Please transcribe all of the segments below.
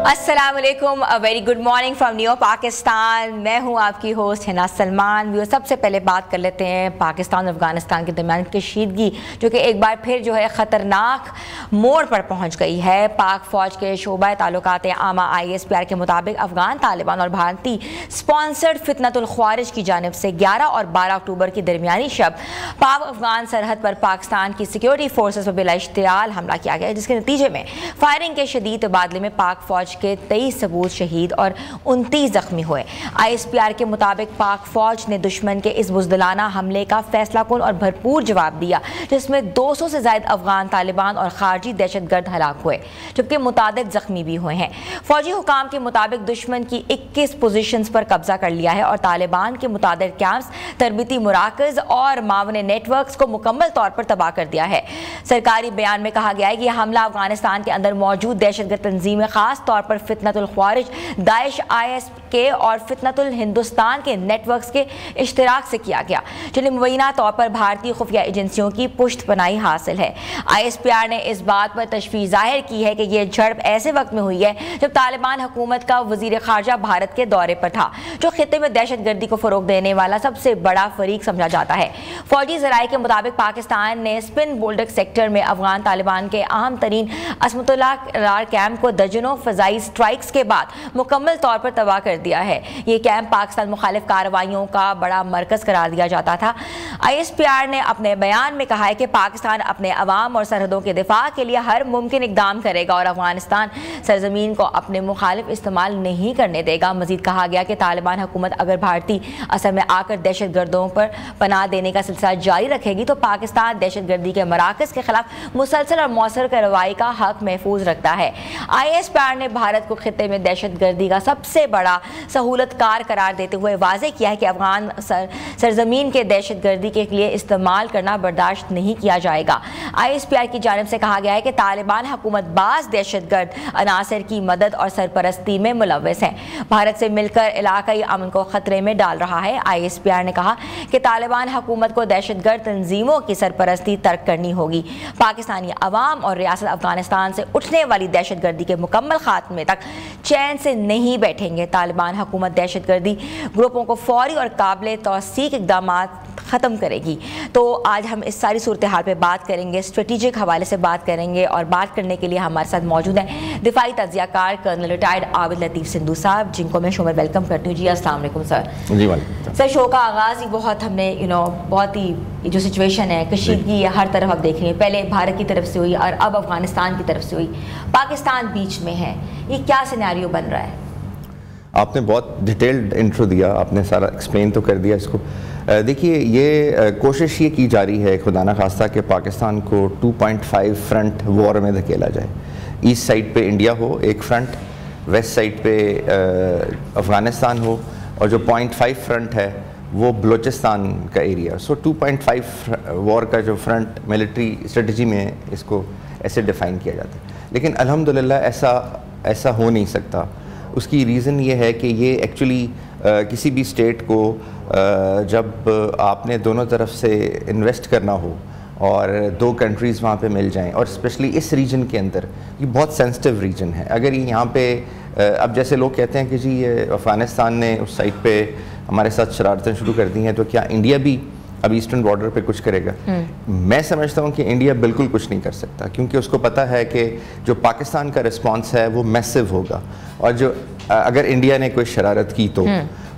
अस्सलाम वालेकुम, a very good morning from new Pakistan. मैं हूं आपकी होस्ट हिना सलमान। वो सबसे पहले बात कर लेते हैं पाकिस्तान और अफगानिस्तान के दरमियान कशीदगी, जो कि एक बार फिर जो है ख़तरनाक मोड़ पर पहुंच गई है। पाक फ़ौज के शोबा ताल्लुकात आमा ISPR के मुताबिक अफगान तालिबान और भारतीय स्पॉन्सर्ड फितनतुल ख्वारिज की जानिब से 11 और 12 अक्टूबर की दरमियानी शब पाक अफगान सरहद पर पाकिस्तान की सिक्योरिटी फोर्सेस पर बिला इश्तियाल हमला किया गया, जिसके नतीजे में फायरिंग के शदीद तबादले में पाक फ़ौज के 23 सबूत शहीद और 29 जख्मी हुए। ISPR के मुताबिक पाक फ़ौज ने दुश्मन के इस बुज़दिलाना हमले का फैसलाकुन और भरपूर जवाब दिया, जिसमें 200 से ज़ायद अफगान तालिबान और खारजी दहशतगर्द हलाक हुए, जबकि मुतादिद जख्मी भी हुए हैं। फौजी हुकाम के मुताबिक दुश्मन की 21 पोजीशंस पर कब्जा कर लिया है और तालिबान के मुतादिद कैंप्स, तरबीती मुराकज़ और मावने नेटवर्क्स को मुकम्मल तौर पर तबाह कर दिया है। सरकारी बयान में कहा गया है कि यह हमला अफगानिस्तान के अंदर मौजूद दहशतगर्द तंजीमें, खास तौर पर फितनतुल ख्वारिज, दाइश IS के और फितनतुल हिंदुस्तान के नेटवर्क्स के इश्तिराक से किया गया, जिन्हें मुबैना तौर पर भारतीय खुफिया एजेंसियों की पुष्टपनाही हासिल है। ISPR ने इस बात पर तशवीश जाहिर की है कि यह झड़प ऐसे वक्त में हुई है जब तालिबान हुकूमत का वजीर खारजा भारत के दौरे पर था, जो खित्ते में दहशतगर्दी को फरोग देने वाला सबसे बड़ा फरीक समझा जाता है। फौजी ज़राए के मुताबिक पाकिस्तान ने स्पिन बोल्डक सेक्टर में अफगान तालिबान के अहम तरीन असमतुल्लाह कैंप को दर्जनों फ़ज़ाई स्ट्राइक्स के बाद मुकम्मल तौर पर तबाह कर दिया है। ये कैंप पाकिस्तान मुखालिफ कार्रवाइयों का बड़ा मरकज़ करार दिया जाता था। ISPR ने अपने बयान में कहा है कि पाकिस्तान अपने अवाम और सरहदों के दिफा के लिए हर मुमकिन इकदाम करेगा और अफगानिस्तान सरजमीन को अपने मुखालिफ इस्तेमाल नहीं करने देगा। मजीद कहा गया कि तालिबान हुकूमत अगर भारतीय असर में आकर दहशतगर्दों पर पनाह देने का सिलसिला जारी रखेगी तो पाकिस्तान दहशतगर्दी के मराकज़ के खिलाफ मुसलसल और मौसर कार्रवाई का हक महफूज रखता है। ISPR ने भारत को खित्ते में दहशतगर्दी का सबसे बड़ा सहूलतकार करार देते हुए वाज़ेह किया है कि अफगान सरजमीन के दहशतगर्दी के लिए इस्तेमाल करना बर्दाश्त नहीं किया जाएगा। ISPR की जानिब से कहा गया है कि तालिबान हुकूमत बाज़ दहशतगर्द अनासर की मदद और सरपरस्ती में मुलव्वस है, भारत से मिलकर इलाकाई अमन को खतरे में डाल रहा है। ISPR ने कहा कि तालिबान हुकूमत को दहशतगर्द तंजीमों की सरपरस्ती तर्क करनी होगी। पाकिस्तानी अवाम और रियासत अफगानिस्तान से उठने वाली दहशतगर्दी के मुकम्मल खात्मे तक चैन से नहीं बैठेंगे। तालिबान हुकूमत दहशतगर्दी ग्रुपों को फौरी और काबिल तौसीक इक़दाम ख़त्म करेगी। तो आज हम इस सारी सूरत हाल पर बात करेंगे, स्ट्रेटेजिक हवाले से बात करेंगे, और बात करने के लिए हमारे साथ मौजूद हैं दिफाई तज्ज़ियाकार कर्नल रिटायर्ड आबिद लतीफ़ सिंधु साहब, जिनको मैं शो में वेलकम करती हूँ। जी अस्सलाम वालेकुम सर। जी वालेकुम सर, शो का आगाज़ ही बहुत हमने बहुत ही जो सिचुएशन है, कशीदगी हर तरफ आप देख रही हैं, पहले भारत की तरफ से हुई और अब अफगानिस्तान की तरफ से हुई, पाकिस्तान बीच में है, ये क्या सिनेरियो बन रहा है? आपने बहुत डिटेल्ड इंट्रो दिया, आपने सारा एक्सप्लेन तो कर दिया इसको। देखिए, ये कोशिश ये की जा रही है खुदा न खास्ता कि पाकिस्तान को 2.5 फ्रंट वॉर में धकेला जाए। ईस्ट साइड पे इंडिया हो एक फ्रंट, वेस्ट साइड पे अफ़गानिस्तान हो, और जो 0.5 फ्रंट है वो बलूचिस्तान का एरिया। सो 2.5 वॉर का जो फ्रंट मिलिट्री स्ट्रेटजी में इसको ऐसे डिफ़ाइन किया जाता है, लेकिन अल्हम्दुलिल्लाह ऐसा हो नहीं सकता। उसकी रीज़न ये है कि ये एक्चुअली किसी भी स्टेट को जब आपने दोनों तरफ से इन्वेस्ट करना हो और दो कंट्रीज़ वहाँ पे मिल जाएं, और स्पेशली इस रीजन के अंदर, ये बहुत सेंसिटिव रीजन है। अगर ये यहाँ पे अब जैसे लोग कहते हैं कि जी ये अफ़गानिस्तान ने उस साइड पे हमारे साथ शरारतें शुरू कर दी हैं, तो क्या इंडिया भी अब ईस्टर्न बॉर्डर पे कुछ करेगा? मैं समझता हूँ कि इंडिया बिल्कुल कुछ नहीं कर सकता, क्योंकि उसको पता है कि जो पाकिस्तान का रिस्पांस है वो मैसिव होगा, और जो अगर इंडिया ने कोई शरारत की तो,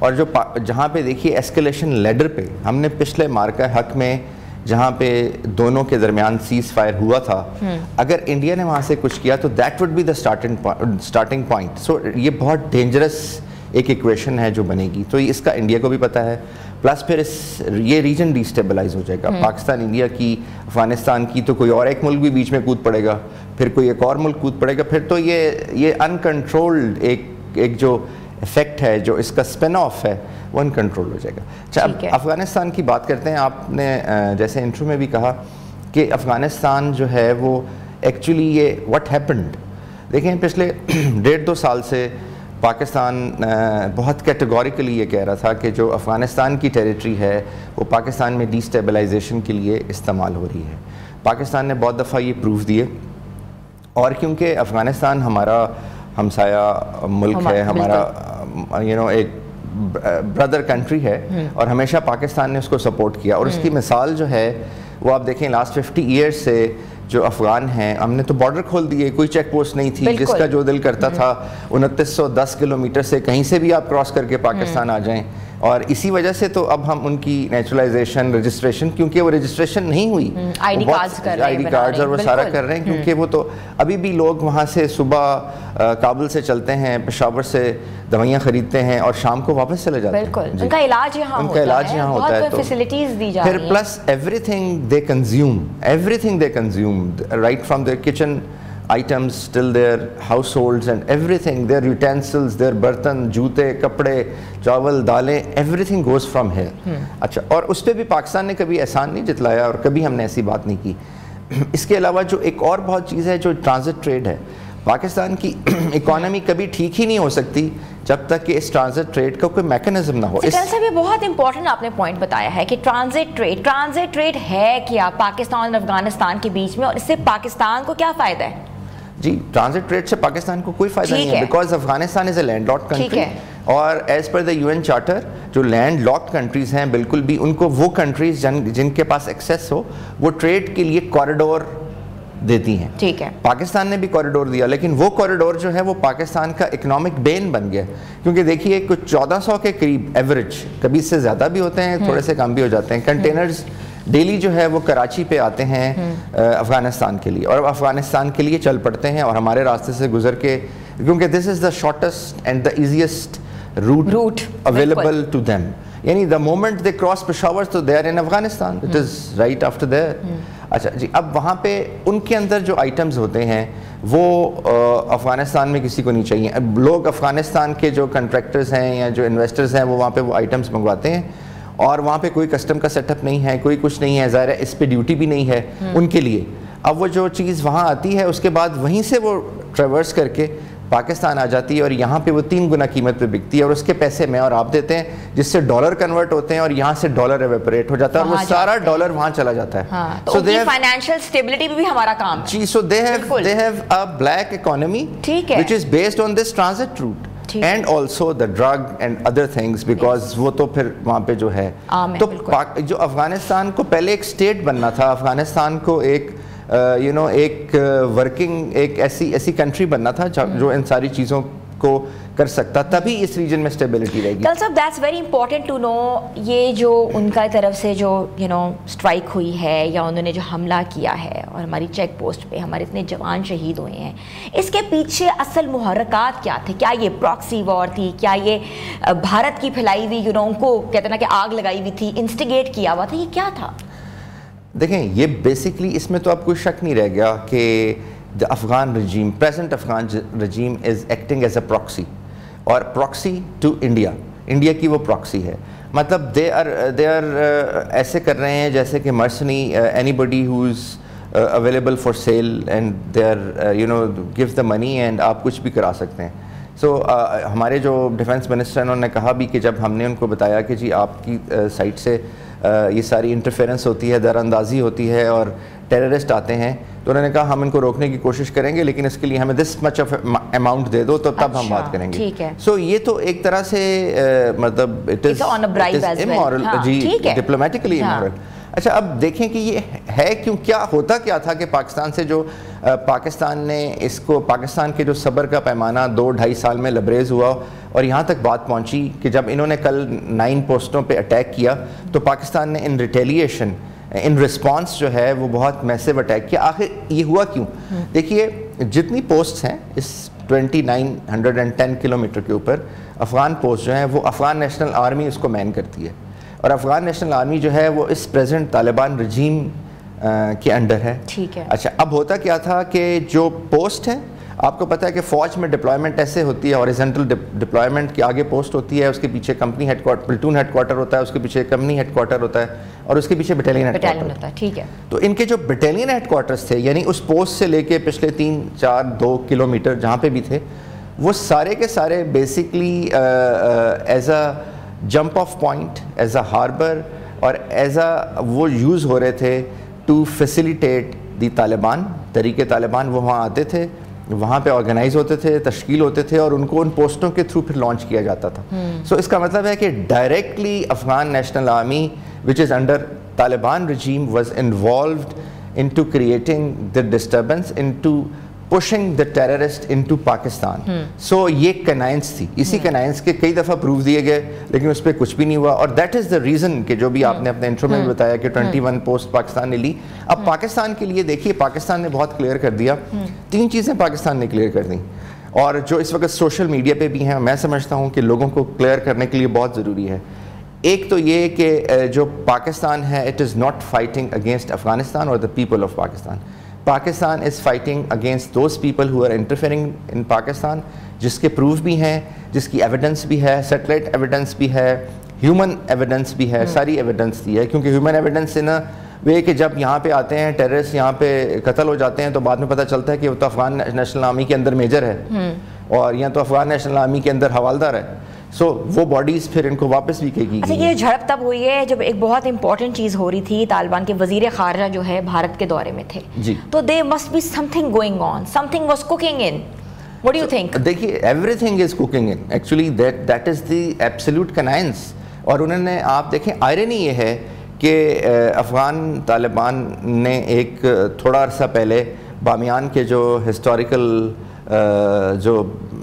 और जो जहाँ पे देखिए एस्केलेशन लेडर पे हमने पिछले मार्का हक में जहाँ पे दोनों के दरमियान सीज फायर हुआ था, अगर इंडिया ने वहाँ से कुछ किया तो that would be the starting point. So ये बहुत डेंजरस एक इक्वेशन है जो बनेगी, तो इसका इंडिया को भी पता है, प्लस फिर ये रीजन डिस्टेबलाइज हो जाएगा। पाकिस्तान, इंडिया की, अफगानिस्तान की, तो कोई और एक मुल्क भी बीच में कूद पड़ेगा, फिर कोई एक और मुल्क कूद पड़ेगा, फिर तो ये अनकंट्रोल्ड एक जो इफेक्ट है, जो इसका स्पिन ऑफ है, वो अनकंट्रोल हो जाएगा। अच्छा, अब अफगानिस्तान की बात करते हैं। आपने जैसे इंट्रो में भी कहा कि अफगानिस्तान जो है वो एक्चुअली ये व्हाट हैपेंड, देखें पिछले 1.5-2 साल से पाकिस्तान बहुत कैटेगोरिकली ये कह रहा था कि जो अफ़गानिस्तान की टेरिटरी है वो पाकिस्तान में डिस्टेबलाइजेशन के लिए इस्तेमाल हो रही है। पाकिस्तान ने बहुत दफ़ा ये प्रूफ दिए, और क्योंकि अफ़गानिस्तान हमारा हमसाया मुल्क है हमारा, एक ब्रदर कंट्री है और हमेशा पाकिस्तान ने उसको सपोर्ट किया। और उसकी मिसाल जो है वो आप देखें लास्ट 50 ईयर्स से जो अफ़गान हैं, हमने तो बॉर्डर खोल दिए, कोई चेक पोस्ट नहीं थी, जिसका जो दिल करता था 2910 किलोमीटर से कहीं से भी आप क्रॉस करके पाकिस्तान आ जाएं। और इसी वजह से तो अब हम उनकी नेचुरलाइजेशन, रजिस्ट्रेशन, क्योंकि वो रजिस्ट्रेशन नहीं हुई, आईडी कार्ड्स और वो सारा कर रहे हैं, क्योंकि वो तो अभी भी लोग वहाँ से सुबह काबुल से चलते हैं, पेशावर से दवाइयाँ खरीदते हैं और शाम को वापस चले जाते हैं। उनका इलाज यहाँ होता है, तो फैसिलिटीज दी जा रही हैं। फिर plus everything they consume right from there kitchen items till their households and everything, their utensils, their बर्तन, जूते, कपड़े, चावल, दालें, everything goes from here। अच्छा, और उस पर भी पाकिस्तान ने कभी एहसान नहीं जतलाया और कभी हमने ऐसी बात नहीं की। इसके अलावा जो एक और बहुत चीज़ है जो ट्रांजिट ट्रेड है, पाकिस्तान की इकोनॉमी कभी ठीक ही नहीं हो सकती जब तक कि इस ट्रांजिट ट्रेड का कोई मैकेनिज्म ना हो। इससे भी बहुत इंपॉर्टेंट आपने पॉइंट बताया है कि ट्रांजिट ट्रेड है क्या पाकिस्तान और अफगानिस्तान के बीच में, और इससे पाकिस्तान को क्या फ़ायदा है? जी, ट्रांजिट ट्रेड से पाकिस्तान को कोई फायदा नहीं है, because Afghanistan is a landlocked country और as per the UN charter जो लैंडलॉक्ड कंट्रीज हैं बिल्कुल भी उनको वो कंट्रीज जिनके पास एक्सेस हो वो ट्रेड के लिए कॉरिडोर देती हैं। ठीक है, पाकिस्तान ने भी कॉरिडोर दिया, लेकिन वो कॉरिडोर जो है वो पाकिस्तान का इकोनॉमिक बेन बन गया, क्योंकि देखिए कुछ 1400 के करीब एवरेज, कभी इससे ज़्यादा भी होते हैं, थोड़े से कम भी हो जाते हैं, कंटेनर्स डेली जो है वो कराची पे आते हैं अफ़गानिस्तान के लिए, और अफ़गानिस्तान के लिए चल पड़ते हैं और हमारे रास्ते से गुजर के, क्योंकि this is the shortest and the easiest route available to them. यानी the moment they cross Peshawar तो they are in Afghanistan, it is right after there. अच्छा जी, अब वहाँ पे उनके अंदर जो आइटम्स होते हैं वो अफ़गानिस्तान में किसी को नहीं चाहिए। अब लोग अफ़गानिस्तान के जो कंट्रैक्टर्स हैं या जो इन्वेस्टर्स हैं वो वहाँ पे वो आइटम्स मंगवाते हैं और वहाँ पे कोई कस्टम का सेटअप नहीं है, कोई कुछ नहीं है, ज़ाहिर है इस पे ड्यूटी भी नहीं है उनके लिए। अब वो जो चीज़ वहाँ आती है उसके बाद वहीं से वो ट्रेवर्स करके पाकिस्तान आ जाती है और यहाँ पे वो 3 गुना कीमत पे बिकती है और उसके पैसे मैं और आप देते हैं, जिससे डॉलर कन्वर्ट होते हैं और यहाँ से डॉलर एवेपोरेट हो जाता है और वो सारा डॉलर वहाँ चला जाता है। तो फाइनेंशियल स्टेबिलिटी भी हमारा काम है जी। So they have a black economy which is based on this transit route and also the drug and other things, because वो तो फिर वहाँ पे जो है तो जो अफगानिस्तान को पहले एक स्टेट बनना था, अफगानिस्तान को एक एक वर्किंग एक ऐसी कंट्री बनना था जो इन सारी चीज़ों को कर सकता, तभी इस रीजन में स्टेबिलिटी रहेगी। कल साहब, that's very important to know, ये जो उनका तरफ से जो स्ट्राइक हुई है या उन्होंने जो हमला किया है और हमारी चेक पोस्ट पे हमारे इतने जवान शहीद हुए हैं, इसके पीछे असल मुहर्रकात क्या थे? क्या ये प्रॉक्सी वॉर थी? क्या ये भारत की फैलाई हुई उनको कहते हैं ना कि आग लगाई हुई थी, इंस्टिगेट किया हुआ था, ये क्या था? देखें, ये बेसिकली इसमें तो आपको शक नहीं रह गया कि the Afghan regime, present Afghan regime is acting as a proxy, और प्रॉक्सी टू इंडिया की वो प्रॉक्सी है। मतलब दे आर ऐसे कर रहे हैं जैसे कि mercenary anybody who is available for sale and they are give the money एंड आप कुछ भी करा सकते हैं। सो हमारे जो डिफेंस मिनिस्टर उन्होंने कहा भी कि जब हमने उनको बताया कि जी आपकी साइड से ये सारी इंटरफेरेंस होती है, दरअंदाजी होती है और टेररिस्ट आते हैं, तो उन्होंने कहा हम इनको रोकने की कोशिश करेंगे, लेकिन इसके लिए हमें दिस मच ऑफ अमाउंट दे दो तो तब हम बात करेंगे। ठीक है। सो ये तो एक तरह से मतलब इट इज इमोरल, जी, डिप्लोमेटिकली इमोरल। अच्छा, अब देखें कि ये है क्यों, क्या होता क्या था कि पाकिस्तान से जो पाकिस्तान ने इसको, पाकिस्तान के जो सब्र का पैमाना 2-2.5 साल में लबरेज हुआ और यहाँ तक बात पहुँची कि जब इन्होंने कल 9 पोस्टों पे अटैक किया तो पाकिस्तान ने इन रिटेलिएशन, इन रिस्पॉन्स जो है वो बहुत मैसिव अटैक किया। आखिर ये हुआ क्यों? देखिए, जितनी पोस्ट्स हैं इस 2910 किलोमीटर के ऊपर, अफ़गान पोस्ट जो है वो अफ़गान नेशनल आर्मी उसको मैन करती है, और अफ़गान नेशनल आर्मी जो है वो इस प्रेजेंट तालिबान रजीम के अंडर है। ठीक है। अच्छा, अब होता क्या था कि जो पोस्ट है, आपको पता है कि फ़ौज में डिप्लॉयमेंट ऐसे होती है, हॉरिजॉन्टल डिप्लॉयमेंट के आगे पोस्ट होती है, उसके पीछे कंपनी हेडक्वार्टर, प्लेटून हेडक्वार्टर होता है, उसके पीछे कंपनी हेडक्वार्टर होता है और उसके पीछे बटालियन हेडक्वार्टर होता है। ठीक है। तो इनके जो बटालियन हेडक्वार्टर्स थे, यानी उस पोस्ट से लेके पिछले 3-4-2 किलोमीटर जहाँ पे भी थे, वो सारे के सारे basically as a jump of point, as a harbour और एज अ वो यूज़ हो रहे थे टू फैसिलिटेट दी तालिबान, तरीके तालिबान। वो वहाँ आते थे, वहाँ पे ऑर्गेनाइज होते थे, तश्कील होते थे और उनको उन पोस्टों के थ्रू फिर लॉन्च किया जाता था। सो इसका मतलब है कि directly Afghan national army which is under Taliban regime was involved into creating the disturbance, into pushing the terrorist into Pakistan. So ये कनाइंस थी, इसी कनाइंस के कई दफ़ा प्रूफ दिए गए लेकिन उस पर कुछ भी नहीं हुआ और दैट इज़ द रीज़न कि जो भी आपने अपने इंट्रो में भी बताया कि 21 पोस्ट पाकिस्तान ने ली। अब पाकिस्तान के लिए देखिए, पाकिस्तान ने बहुत क्लियर कर दिया, 3 चीज़ें पाकिस्तान ने क्लियर कर दी और जो इस वक्त सोशल मीडिया पे भी हैं, मैं समझता हूँ कि लोगों को क्लियर करने के लिए बहुत ज़रूरी है। एक तो ये कि जो पाकिस्तान है, it is not fighting against Afghanistan और the people of Pakistan. Pakistan is fighting against those people who are interfering in Pakistan, जिसके प्रूफ भी हैं, जिसकी एविडेंस भी है, सैटेलाइट एविडेंस भी है, ह्यूमन एविडेंस भी है, सारी एविडेंस दी है। क्योंकि ह्यूमन एविडेंस इन वे कि जब यहाँ पे आते हैं टेररिस्ट, यहाँ पे कत्ल हो जाते हैं तो बाद में पता चलता है कि वो तो अफगान नेशनल आर्मी के अंदर मेजर है और या तो अफगान नेशनल आर्मी के अंदर हवालदार है। सो वो बॉडीज़ फिर इनको वापस भी कहेगी। अच्छा, ये झड़प तब हुई है जब एक बहुत इंपॉर्टेंट चीज़ हो रही थी, तालिबान के वजीर खारजा जो है भारत के दौरे में थे जी, तो they must be something going on, something was cooking in. What do you think? देखिए, everything is cooking in actually, that is the absolute canines. और उन्होंने, आप देखें, आयरनी ये है कि अफ़गान तालिबान ने एक थोड़ा अर्सा पहले बामियान के जो हिस्टोरिकल जो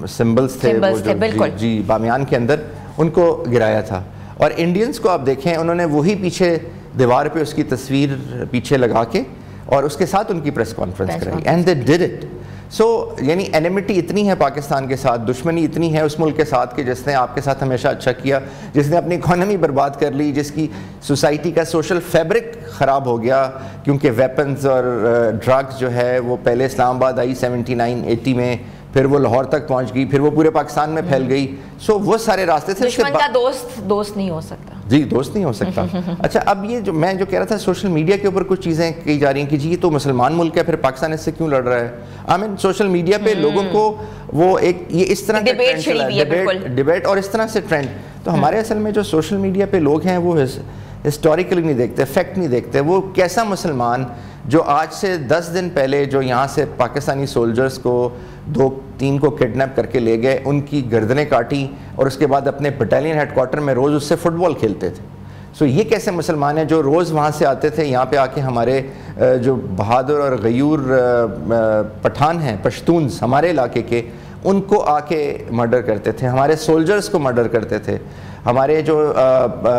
सिंबल्स थे वो जो जी बामियान के अंदर उनको गिराया था। और इंडियंस को आप देखें, उन्होंने वही पीछे दीवार पे उसकी तस्वीर पीछे लगा के और उसके साथ उनकी प्रेस कॉन्फ्रेंस कराई एंड दे डिड इट। सो यानी एनिमिटी इतनी है पाकिस्तान के साथ, दुश्मनी इतनी है उस मुल्क के साथ कि जिसने आपके साथ हमेशा अच्छा किया, जिसने अपनी इकॉनमी बर्बाद कर ली, जिसकी सोसाइटी का सोशल फैब्रिक ख़राब हो गया क्योंकि वेपन्स और ड्रग्स जो है वो पहले इस्लामाबाद आई 79-80 में, फिर वो लाहौर तक पहुंच गई, फिर वो पूरे पाकिस्तान में फैल गई। सो वो सारे रास्ते थे। दुश्मन का दोस्त नहीं हो सकता जी, दोस्त नहीं हो सकता। अच्छा, अब ये जो मैं कह रहा था, सोशल मीडिया के ऊपर कुछ चीज़ें कही जा रही हैं कि जी ये तो मुसलमान मुल्क है, फिर पाकिस्तान इससे क्यों लड़ रहा है। आई मीन सोशल मीडिया पे लोगों को वो एक ये इस तरह का ट्रेंड चला है, डिबेट और इस तरह से ट्रेंड। तो हमारे असल में जो सोशल मीडिया पे लोग हैं वो हिस्टोरिकली नहीं देखते, फैक्ट नहीं देखते। वो कैसा मुसलमान जो आज से 10 दिन पहले जो यहाँ से पाकिस्तानी सोल्जर्स को 2-3 को किडनैप करके ले गए, उनकी गर्दनें काटी और उसके बाद अपने बटालियन हेडक्वार्टर में रोज़ उससे फुटबॉल खेलते थे। सो ये कैसे मुसलमान हैं जो रोज़ वहाँ से आते थे, यहाँ पे आके हमारे जो बहादुर और गयूर पठान हैं, पश्तून्स हमारे इलाके के, उनको आके मर्डर करते थे, हमारे सोल्जर्स को मर्डर करते थे, हमारे जो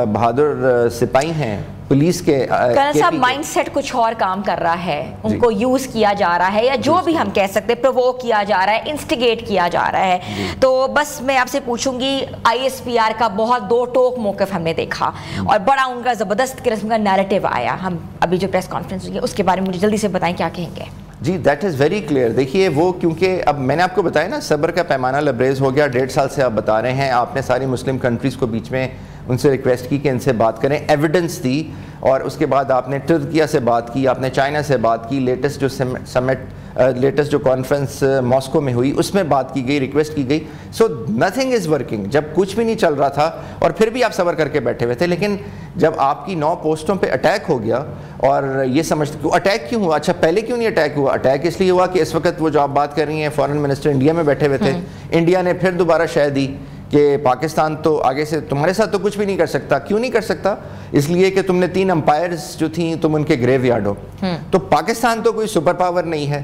बहादुर सिपाही हैं पुलिस के। कर्नल साहब, माइंडसेट कुछ और काम कर रहा है, उनको यूज किया जा रहा है या जो भी हम कह सकते हैं, प्रोवोक किया जा रहा है, इंस्टिगेट किया जा रहा है। तो बस मैं आपसे पूछूंगी, ISPR का बहुत दो टोक मौक़िफ़ हमने देखा और बड़ा उनका ज़बरदस्त किस्म का नैरेटिव आया। हम अभी जो प्रेस कॉन्फ्रेंस हुई है उसके बारे में मुझे जल्दी से बताएं, क्या कहेंगे? जी, दैट इज़ वेरी क्लियर। देखिए वो, क्योंकि अब मैंने आपको बताया ना, सब्र का पैमाना लबरेज हो गया। 1.5 साल से आप बता रहे हैं, आपने सारी मुस्लिम कंट्रीज़ को बीच में उनसे रिक्वेस्ट की कि इनसे बात करें, एविडेंस दी, और उसके बाद आपने तुर्किया से बात की, आपने चाइना से बात की, लेटेस्ट जो समिट, लेटेस्ट जो कॉन्फ्रेंस मॉस्को में हुई उसमें बात की गई, रिक्वेस्ट की गई। So nothing is working. जब कुछ भी नहीं चल रहा था और फिर भी आप सब्र करके बैठे हुए थे, लेकिन जब आपकी 9 पोस्टों पे अटैक हो गया और ये समझते अटैक क्यों हुआ, अच्छा पहले क्यों नहीं अटैक हुआ? अटैक इसलिए हुआ कि इस वक्त वो जो आप बात कर रही हैं, फॉरेन मिनिस्टर इंडिया में बैठे हुए थे, इंडिया ने फिर दोबारा शह दी कि पाकिस्तान तो आगे से तुम्हारे साथ तो कुछ भी नहीं कर सकता। क्यों नहीं कर सकता? इसलिए कि तुमने 3 अंपायर्स जो थी, तुम उनके ग्रेवयार्ड हो। तो पाकिस्तान तो कोई सुपर पावर नहीं है,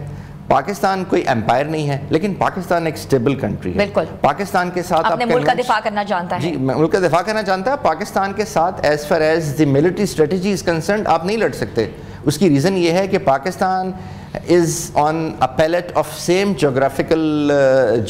पाकिस्तान कोई एम्पायर नहीं है, लेकिन पाकिस्तान एक स्टेबल कंट्री है। बिल्कुल, पाकिस्तान के साथ अपने मुल्क का दिफा करना जानता है। जी, मुल्क का दिफा करना जानता है। पाकिस्तान के साथ as far as the military strategy is concerned आप नहीं लड़ सकते। उसकी रीज़न ये है कि Pakistan is on a palette of same geographical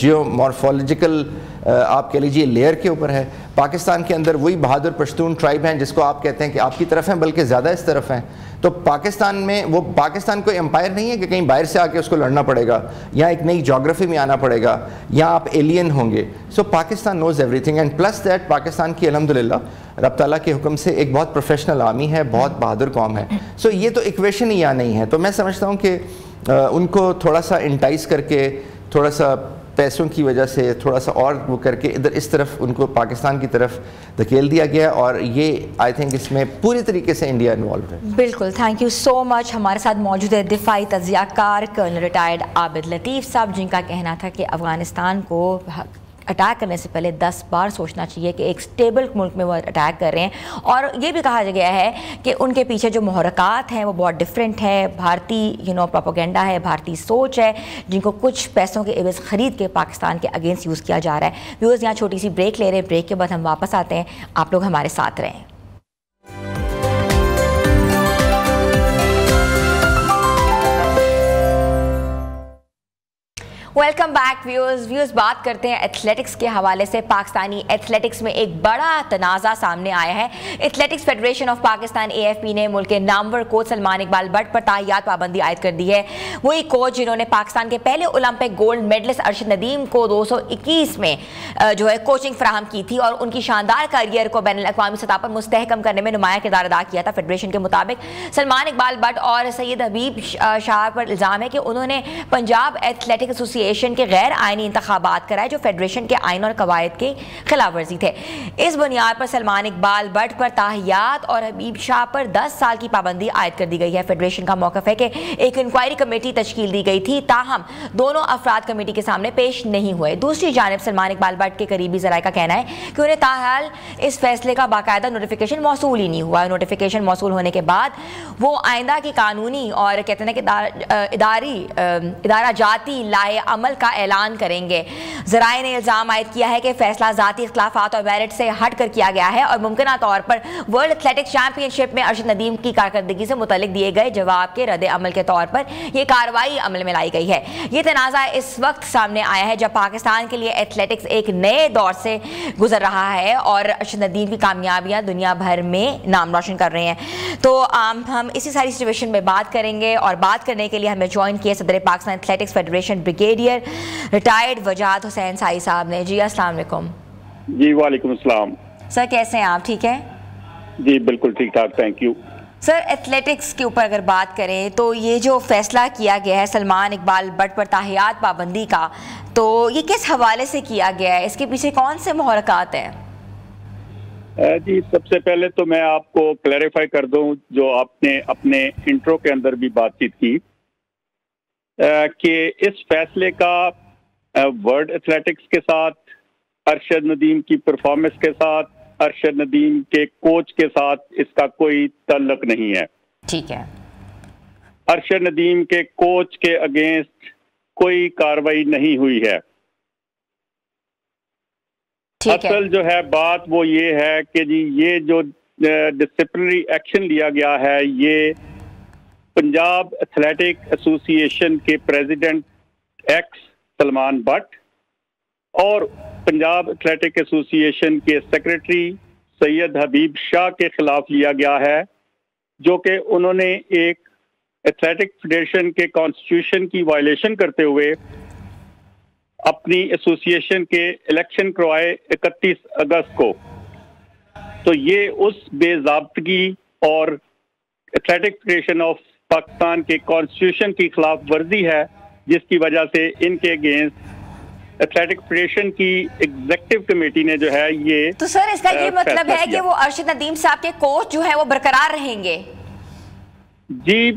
geomorphological आप कह लीजिए लेयर के ऊपर है। पाकिस्तान के अंदर वही बहादुर पश्तून ट्राइब हैं जिसको आप कहते हैं कि आपकी तरफ हैं, बल्कि ज़्यादा इस तरफ हैं। तो पाकिस्तान में वो, पाकिस्तान कोई एम्पायर नहीं है कि कहीं बाहर से आके उसको लड़ना पड़ेगा या एक नई जोग्राफी में आना पड़ेगा या आप एलियन होंगे। So Pakistan knows everything and plus that Pakistan की अल्हम्दुलिल्लाह रब ताला के हुक्म से एक बहुत प्रोफेशनल आर्मी है, बहुत बहादुर कौम है। सो ये तो इक्वेशन ही यहाँ नहीं है। तो मैं समझता हूँ कि उनको थोड़ा सा इंटाइस करके, थोड़ा सा पैसों की वजह से थोड़ा सा और वो करके इधर इस तरफ उनको पाकिस्तान की तरफ धकेल दिया गया, और ये आई थिंक इसमें पूरी तरीके से इंडिया इन्वॉल्व है। बिल्कुल, थैंक यू सो मच। हमारे साथ मौजूद है दिफाई तज्जियाकार कर्नल रिटायर्ड आबिद लतीफ़ साहब, जिनका कहना था कि अफ़गानिस्तान को अटैक करने से पहले 10 बार सोचना चाहिए कि एक स्टेबल मुल्क में वो अटैक कर रहे हैं। और ये भी कहा गया है कि उनके पीछे जो मुहरकात हैं वो बहुत डिफरेंट है, भारतीय प्रोपेगेंडा है, भारतीय सोच है, जिनको कुछ पैसों के एवज ख़रीद के पाकिस्तान के अगेंस्ट यूज़ किया जा रहा है। व्यूअर्स, यहाँ छोटी सी ब्रेक ले रहे हैं, ब्रेक के बाद हम वापस आते हैं, आप लोग हमारे साथ रहें। Welcome back viewers. बात करते हैं एथलेटिक्स के हवाले से। पाकिस्तानी एथलेटिक्स में एक बड़ा तनाज़ा सामने आया है। Athletics federation of Pakistan AFP ने मुल्क के नामवर कोच सलमान इकबाल भट्ट पर ताहियात पाबंदी आयद कर दी है। वही कोच जिन्होंने पाकिस्तान के पहले Olympic gold medalist Arshad Nadeem को 221 में जो है कोचिंग फराहम की थी और उनकी शानदार करियर को बैनुल अक़वामी सतह पर मुस्तहकम करने में नुमाया किरदार अदा किया था। फेडरेशन के मुताबिक सलमान इकबाल भट्ट और सैयद हबीब शाह पर इल्ज़ाम है कि उन्होंने पंजाब एथलेटिक एसोसिएशन के गैर आइनी इंतखाबात कराए, जो फेडरेशन के आइन और कवायद के खिलाफ वर्जी थे। इस बुनियाद पर सलमान इकबाल भट्ट पर ताहियात और हबीब शाह पर 10 साल की पाबंदी आयद कर दी गई है। फेडरेशन का मौक़िफ़ है कि एक इंक्वायरी कमेटी तश्कील दी गई थी, ताहम दोनों अफराद कमेटी के सामने पेश नहीं हुए। दूसरी जानिब सलमान इकबाल भट्ट के करीबी ज़राए का कहना है कि उन्हें ताहाल इस फैसले का बाकायदा नोटिफिकेशन मौसूल ही नहीं हुआ। नोटिफिकेशन मौसूल होने के बाद वो आइंदा की कानूनी और कहते हैं कि इदारा जाती लाए अमल का ऐलान करेंगे। ज़राए ने इल्ज़ाम आयद किया है कि फैसला ज़ाती इख्तिलाफ़ात और मेरिट से हट कर किया गया है और मुमकिन तौर पर वर्ल्ड एथलेटिक्स चैंपियनशिप में अरशद नदीम की कारकर्दगी से मुतल्लिक दिए गए जवाब के रद्द अमल के तौर पर यह कार्रवाई अमल में लाई गई है। ये तनाज़ा इस वक्त सामने आया है जब पाकिस्तान के लिए एथलेटिक्स एक नए दौर से गुजर रहा है और अरशद नदीम की कामयाबियां दुनिया भर में नाम रोशन कर रहे हैं। तो हम इसी सारी सिचुएशन में बात करेंगे और बात करने के लिए हमें ज्वाइन किए सदर Pakistan athletics federation brigadier retired वजाहत हुसैन साई साहब ने। जी अस्सलाम वालेकुम। जी वालेकुम अस्सलाम। सर कैसे हैं आप? ठीक है जी, बिल्कुल ठीक ठाक, थैंक यू। सर एथलेटिक्स के ऊपर अगर बात करें तो ये जो फैसला किया गया है सलमान इकबाल भट्ट पर ताहियात पाबंदी का, तो ये किस हवाले से किया गया है? इसके पीछे कौन से मुहरकात हैं? जी, सबसे पहले तो मैं आपको क्लैरिफाई कर दूं, जो आपने अपने इंट्रो के अंदर भी बातचीत की कि इस फैसले का वर्ल्ड एथलेटिक्स के साथ, अरशद नदीम की परफॉर्मेंस के साथ, अरशद नदीम के कोच के साथ इसका कोई ताल्लुक नहीं है। ठीक है। अरशद नदीम के कोच के अगेंस्ट कोई कार्रवाई नहीं हुई है। असल जो है बात वो ये है कि जी ये जो डिसिप्लिनरी एक्शन लिया गया है, ये पंजाब एथलेटिक एसोसिएशन के प्रेसिडेंट एक्स सलमान भट्ट और पंजाब एथलेटिक एसोसिएशन के सेक्रेटरी सैयद हबीब शाह के खिलाफ लिया गया है, जो कि उन्होंने एक एथलेटिक फेडरेशन के कॉन्स्टिट्यूशन की वायलेशन करते हुए अपनी एसोसिएशन के इलेक्शन करवाए 31 अगस्त को। तो ये उस बेज़ाब्तगी और एथलेटिक फेडरेशन ऑफ पाकिस्तान के कॉन्स्टिट्यूशन की खिलाफ वर्जी है, जिसकी वजह से इनके अगेंस्ट एथलेटिक फेडरेशन की एग्जीक्यूटिव कमेटी ने जो है ये। तो सर इसका ये मतलब है कि वो अरशद नदीम साहब के कोच जो है वो बरकरार रहेंगे? जी,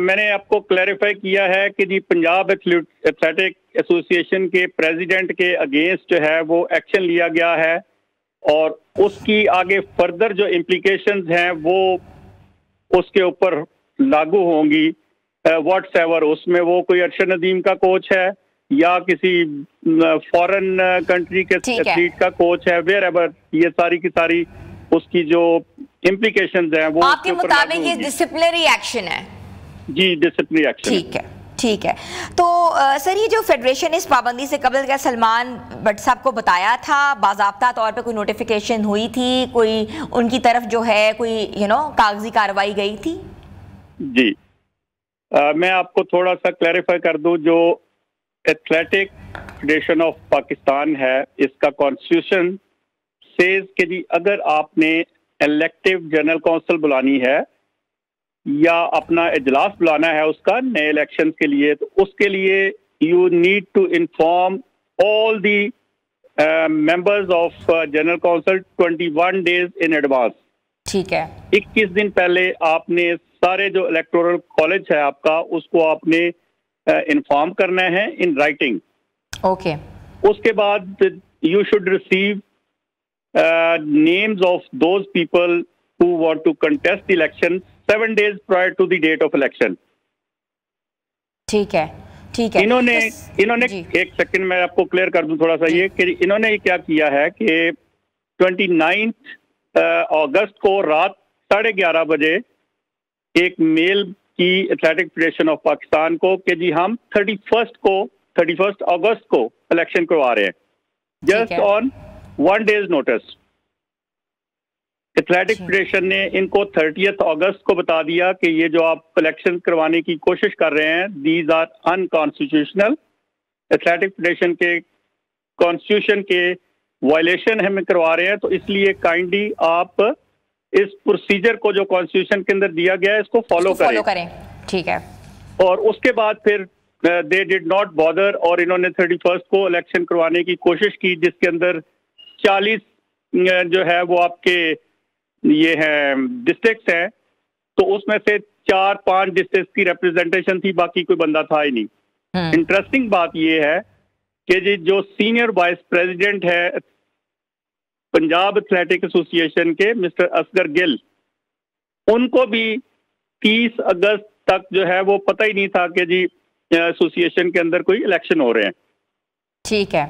मैंने आपको क्लैरिफाई किया है कि जी पंजाब एथलेटिक एसोसिएशन के प्रेसिडेंट के अगेंस्ट जो है वो एक्शन लिया गया है और उसकी आगे फर्दर जो इम्प्लीकेशंस हैं वो उसके ऊपर लागू होंगी। व्हाट्सएवर उसमें वो कोई अरशद नदीम का कोच है या किसी फॉरेन कंट्री के एथलीट का कोच है, वेयर एवर, ये सारी की सारी उसकी जो इम्प्लीकेशंस हैं वो आपके मुताबिक ये डिसिप्लिनरी एक्शन है? जी, डिसिप्लिनरी एक्शन। ठीक है, ठीक है। तो सर ये जो फेडरेशन इस पाबंदी से कबल क्या सलमान भट्ट साहब को बताया था, बाज़ाब्ता तौर पे कोई नोटिफिकेशन हुई थी, कोई उनकी तरफ जो है कोई कागजी कार्रवाई गई थी? जी, मैं आपको थोड़ा सा क्लैरिफाई कर दूं, जो एथलेटिक फेडरेशन ऑफ पाकिस्तान है इसका कॉन्स्टिट्यूशन सेज कि जी अगर आपने इलेक्टिव जनरल काउंसिल बुलानी है या अपना इजलास बुलाना है उसका नए इलेक्शन के लिए, तो उसके लिए you need to inform all the members of General Council 21 days in advance. ठीक है, 21 दिन पहले आपने सारे जो इलेक्टोरल कॉलेज है आपका उसको आपने इन्फॉर्म करना है इन राइटिंग। ओके। उसके बाद you should receive names of those people who want to contest the election 7 days prior to the date of election. ठीक है, ठीक है। इन्होंने एक सेकंड में आपको क्लियर कर दूं थोड़ा सा ये कि इन्होंने क्या किया है कि 29 अगस्त को रात 11:30 बजे एक मेल की एथलेटिक फेडरेशन ऑफ पाकिस्तान को कि जी हम 31 अगस्त को इलेक्शन करवा रहे हैं, just on 1 days notice. Athletic federation ने इनको 30 अगस्त को बता दिया कि ये जो आप इलेक्शन करवाने की कोशिश कर रहे हैं these are unconstitutional, athletic federation के कॉन्स्टिट्यूशन के वायलेशन हमें करवा रहे हैं, तो इसलिए काइंडली आप इस प्रोसीजर को जो कॉन्स्टिट्यूशन के अंदर दिया गया है इसको फॉलो करें। ठीक है। और उसके बाद फिर दे डिड नॉट बॉदर और इन्होंने 31 को इलेक्शन करवाने की कोशिश की, जिसके अंदर 40 जो है वो आपके ये हैं डिस्ट्रिक्ट्स हैं, तो उसमें से 4-5 डिस्ट्रिक्ट की रिप्रेजेंटेशन थी, बाकी कोई बंदा था ही नहीं। इंटरेस्टिंग बात ये है कि जी जो सीनियर वाइस प्रेसिडेंट है पंजाब एथलेटिक एसोसिएशन के मिस्टर असगर गिल, उनको भी 30 अगस्त तक जो है वो पता ही नहीं था कि जी एसोसिएशन के अंदर कोई इलेक्शन हो रहे हैं। ठीक है।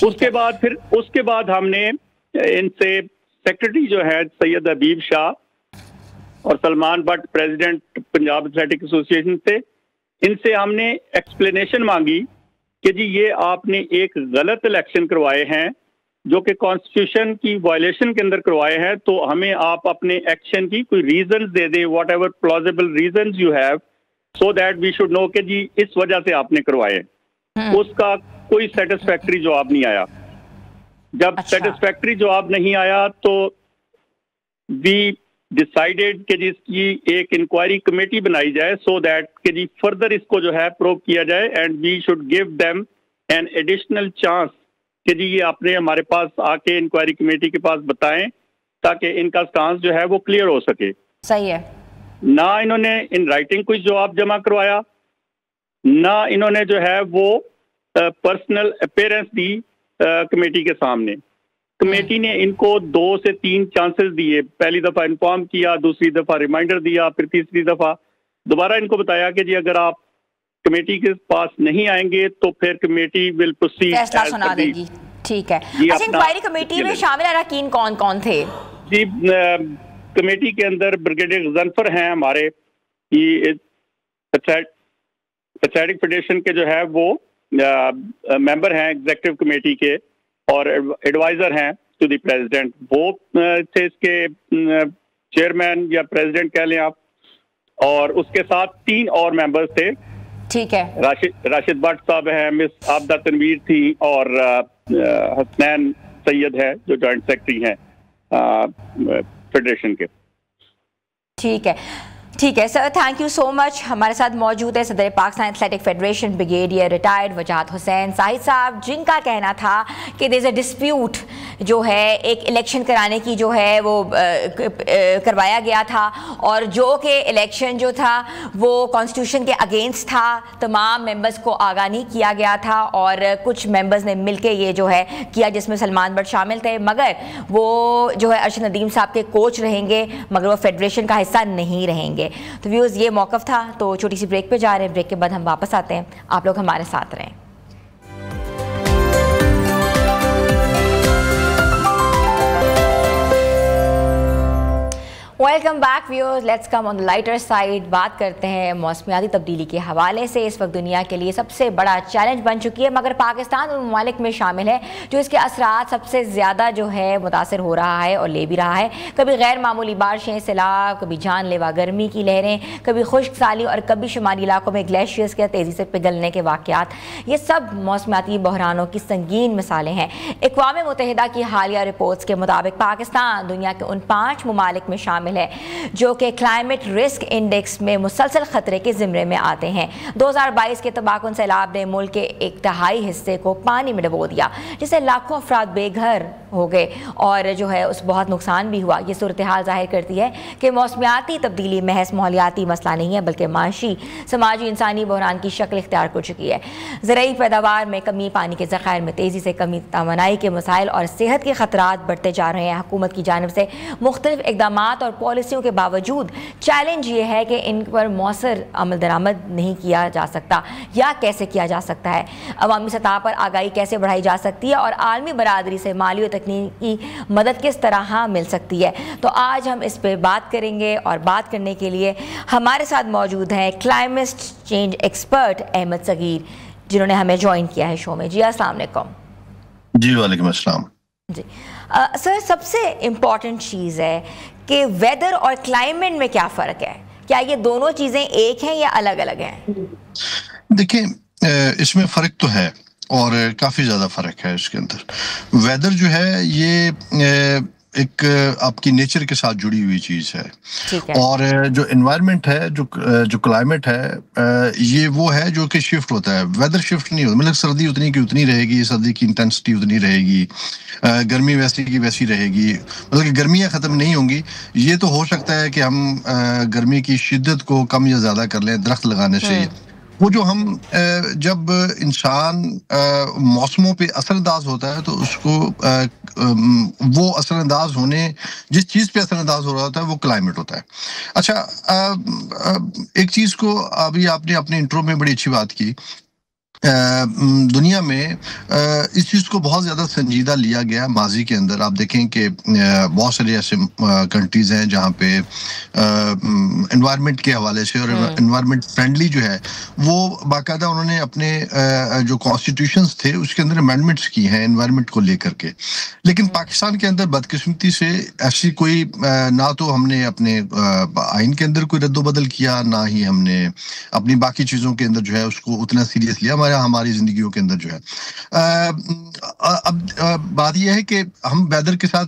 उसके बाद हमने इनसे सेक्रेटरी जो है सैयद हबीब शाह और Salman Bhatt president Punjab athletic association से, इनसे हमने एक्सप्लेनेशन मांगी कि जी ये आपने एक गलत इलेक्शन करवाए हैं जो कि कॉन्स्टिट्यूशन की वायलेशन के अंदर करवाए हैं, तो हमें आप अपने एक्शन की कोई रीजंस दे दें, whatever plausible reasons you have, so that we should know कि जी इस वजह से आपने करवाए। उसका कोई सेटिस्फैक्ट्री जवाब नहीं आया। जब सेटिस्फैक्ट्री जवाब नहीं आया तो वी डिसाइडेड कि जिसकी एक इंक्वायरी कमेटी बनाई जाए सो दैट कि जी फर्दर इसको जो है प्रोव किया जाए and we should give them an additional chance कि जी ये आपने हमारे पास आके इंक्वायरी कमेटी के पास बताएं ताकि इनका स्टांस जो है वो क्लियर हो सके। सही है। ना इन्होंने इन राइटिंग कोई जवाब जमा करवाया, ना इन्होंने जो है वो पर्सनल अपीयरेंस दी कमेटी के सामने। कमेटी ने इनको 2 से 3 चांसेस दिए, पहली दफा इन्फॉर्म किया, दूसरी दफा रिमाइंडर दिया, फिर तीसरी दफा दोबारा इनको बताया कि जी अगर आप कमेटी के पास नहीं आएंगे तो फिर कमेटी विल प्रोसीड, फैसला सुना देगी। ठीक है। अच्छा, इंक्वायरी कमेटी में शामिल अरकान कौन कौन थे? जी कमेटी के अंदर ब्रिगेडियर गजनफर हैं हमारे, एथलेटिक फेडरेशन के जो है वो मेंबर हैं एग्जीक्यूटिव कमेटी के और एडवाइजर हैं टू द प्रेसिडेंट। वो थे इसके चेयरमैन या प्रेसिडेंट कह लें आप, और उसके साथ 3 और मेंबर्स थे। ठीक है। राशिद भट्ट साहब हैं, मिस आबदा तनवीर थी और हसनैन सैयद है जो जॉइंट सेक्रेटरी हैं फेडरेशन के। ठीक है, ठीक है sir, thank you so much. हमारे साथ मौजूद है सदर Pakistan athletic federation brigadier retired वजाहत हुसैन साहिद साहब, जिनका कहना था कि देयर इज अ डिस्प्यूट जो है एक इलेक्शन कराने की जो है वो करवाया गया था, और जो कि इलेक्शन जो था वो कॉन्स्टिट्यूशन के अगेंस्ट था, तमाम मेंबर्स को आगाह नहीं किया गया था और कुछ मेंबर्स ने मिलके ये जो है किया, जिसमें सलमान भट्ट शामिल थे, मगर वो जो है अरशद नदीम साहब के कोच रहेंगे मगर वो फेडरेशन का हिस्सा नहीं रहेंगे। तो व्यूअर्स ये मौक़िफ़ था। तो छोटी सी ब्रेक पे जा रहे हैं, ब्रेक के बाद हम वापस आते हैं, आप लोग हमारे साथ रहें। Welcome back viewers, let's come on the lighter side. बात करते हैं मौसमियाती तब्दीली के हवाले से। इस वक्त दुनिया के लिए सबसे बड़ा चैलेंज बन चुकी है, मगर पाकिस्तान उन ममालिक में शामिल है जो इसके असरात सबसे ज़्यादा जो है मुतासर हो रहा है और ले भी रहा है। कभी गैर मामूली बारिशें, सैलाब, कभी जानलेवा गर्मी की लहरें, कभी खुश्क साली और कभी शुमाली इलाकों में ग्लेशियर्स के तेज़ी से पिघलने के वाक़यात, ये सब मौसमियाती बहरानों की संगीन मिसालें हैं। अक़वाम मुत्तहिदा की हालिया रिपोर्ट्स के मुताबिक पाकिस्तान दुनिया के उन 5 ममालिक में शामिल शामिल है, जो कि क्लाइमेट रिस्क इंडेक्स में मुसलसल खतरे के ज़िम्मे में आते हैं। 2022 के तबाहकुन सैलाब ने मुल्क के 1/3 हिस्से को पानी में डुबो दिया, जिससे लाखों अफराद बेघर हो गए और जो है उस बहुत नुकसान भी हुआ। ये सूरत हाल जाहिर करती है कि मौसमियाती तब्दीली महज माहौलियाती मसला नहीं है, बल्कि माशी, समाजी, इंसानी बहरान की शक्ल इख्तियार कर चुकी है। ज़रूरी पैदावार में कमी, पानी के ज़खायर में तेज़ी से कमी, तवानाई के मसाइल और सेहत के खतरात बढ़ते जा रहे हैं। हुकूमत की जानिब से मुख्तलिफ इक़दामात और पॉलिसियों के बावजूद चैलेंज ये है कि इन पर मौसर अमल दरामद नहीं किया जा सकता, या कैसे किया जा सकता है, अवामी सतह पर आगाही कैसे बढ़ाई जा सकती है और आलमी बरादरी से माली और तकनीकी मदद किस तरह मिल सकती है। तो आज हम इस पर बात करेंगे और बात करने के लिए हमारे साथ मौजूद हैं climate change expert Ahmad Sagheer, जिन्होंने हमें ज्वाइन किया है शो में। जी अस्सलाम वालेकुम। जी वालेकुम अस्सलाम। जी सर, सबसे इम्पॉर्टेंट चीज़ है कि वेदर और क्लाइमेट में क्या फ़र्क है? क्या ये दोनों चीज़ें एक हैं या अलग अलग हैं? देखिए, इसमें फ़र्क तो है और काफ़ी ज़्यादा फ़र्क है इसके अंदर। वेदर जो है ये एक आपकी नेचर के साथ जुड़ी हुई चीज़ है, और जो एनवायरनमेंट है, जो क्लाइमेट है, ये वो है जो कि शिफ्ट होता है। वेदर शिफ्ट नहीं होता, मतलब सर्दी उतनी की उतनी रहेगी, सर्दी की इंटेंसिटी उतनी रहेगी, गर्मी वैसी की वैसी रहेगी, मतलब कि गर्मियाँ ख़त्म नहीं होंगी। ये तो हो सकता है कि हम गर्मी की शिद्दत को कम या ज़्यादा कर लें दरख्त लगाने से। वो जो हम जब इंसान मौसमों पे असरअंदाज होता है तो उसको वो असरअंदाज होने, जिस चीज़ पे असरअंदाज हो रहा होता है वो क्लाइमेट होता है। अच्छा, एक चीज़ को अभी आपने अपने इंट्रो में बड़ी अच्छी बात की, दुनिया में इस चीज़ को बहुत ज़्यादा संजीदा लिया गया माजी के अंदर। आप देखें कि बहुत सारे ऐसे कंट्रीज़ हैं जहाँ पे एनवायरनमेंट के हवाले से और एनवायरनमेंट फ्रेंडली जो है वो बाकायदा उन्होंने अपने जो कॉन्स्टिट्यूशंस थे उसके अंदर अमेंडमेंट्स की हैं एनवायरनमेंट को लेकर के। लेकिन पाकिस्तान के अंदर बदकिस्मती से ऐसी कोई ना तो हमने अपने आइन के अंदर कोई रद्दोबदल किया, ना ही हमने अपनी बाकी चीज़ों के अंदर जो है उसको उतना सीरियस लिया हमारी जिंदगियों के अंदर जो है। अब बात यह है कि हम वेदर के साथ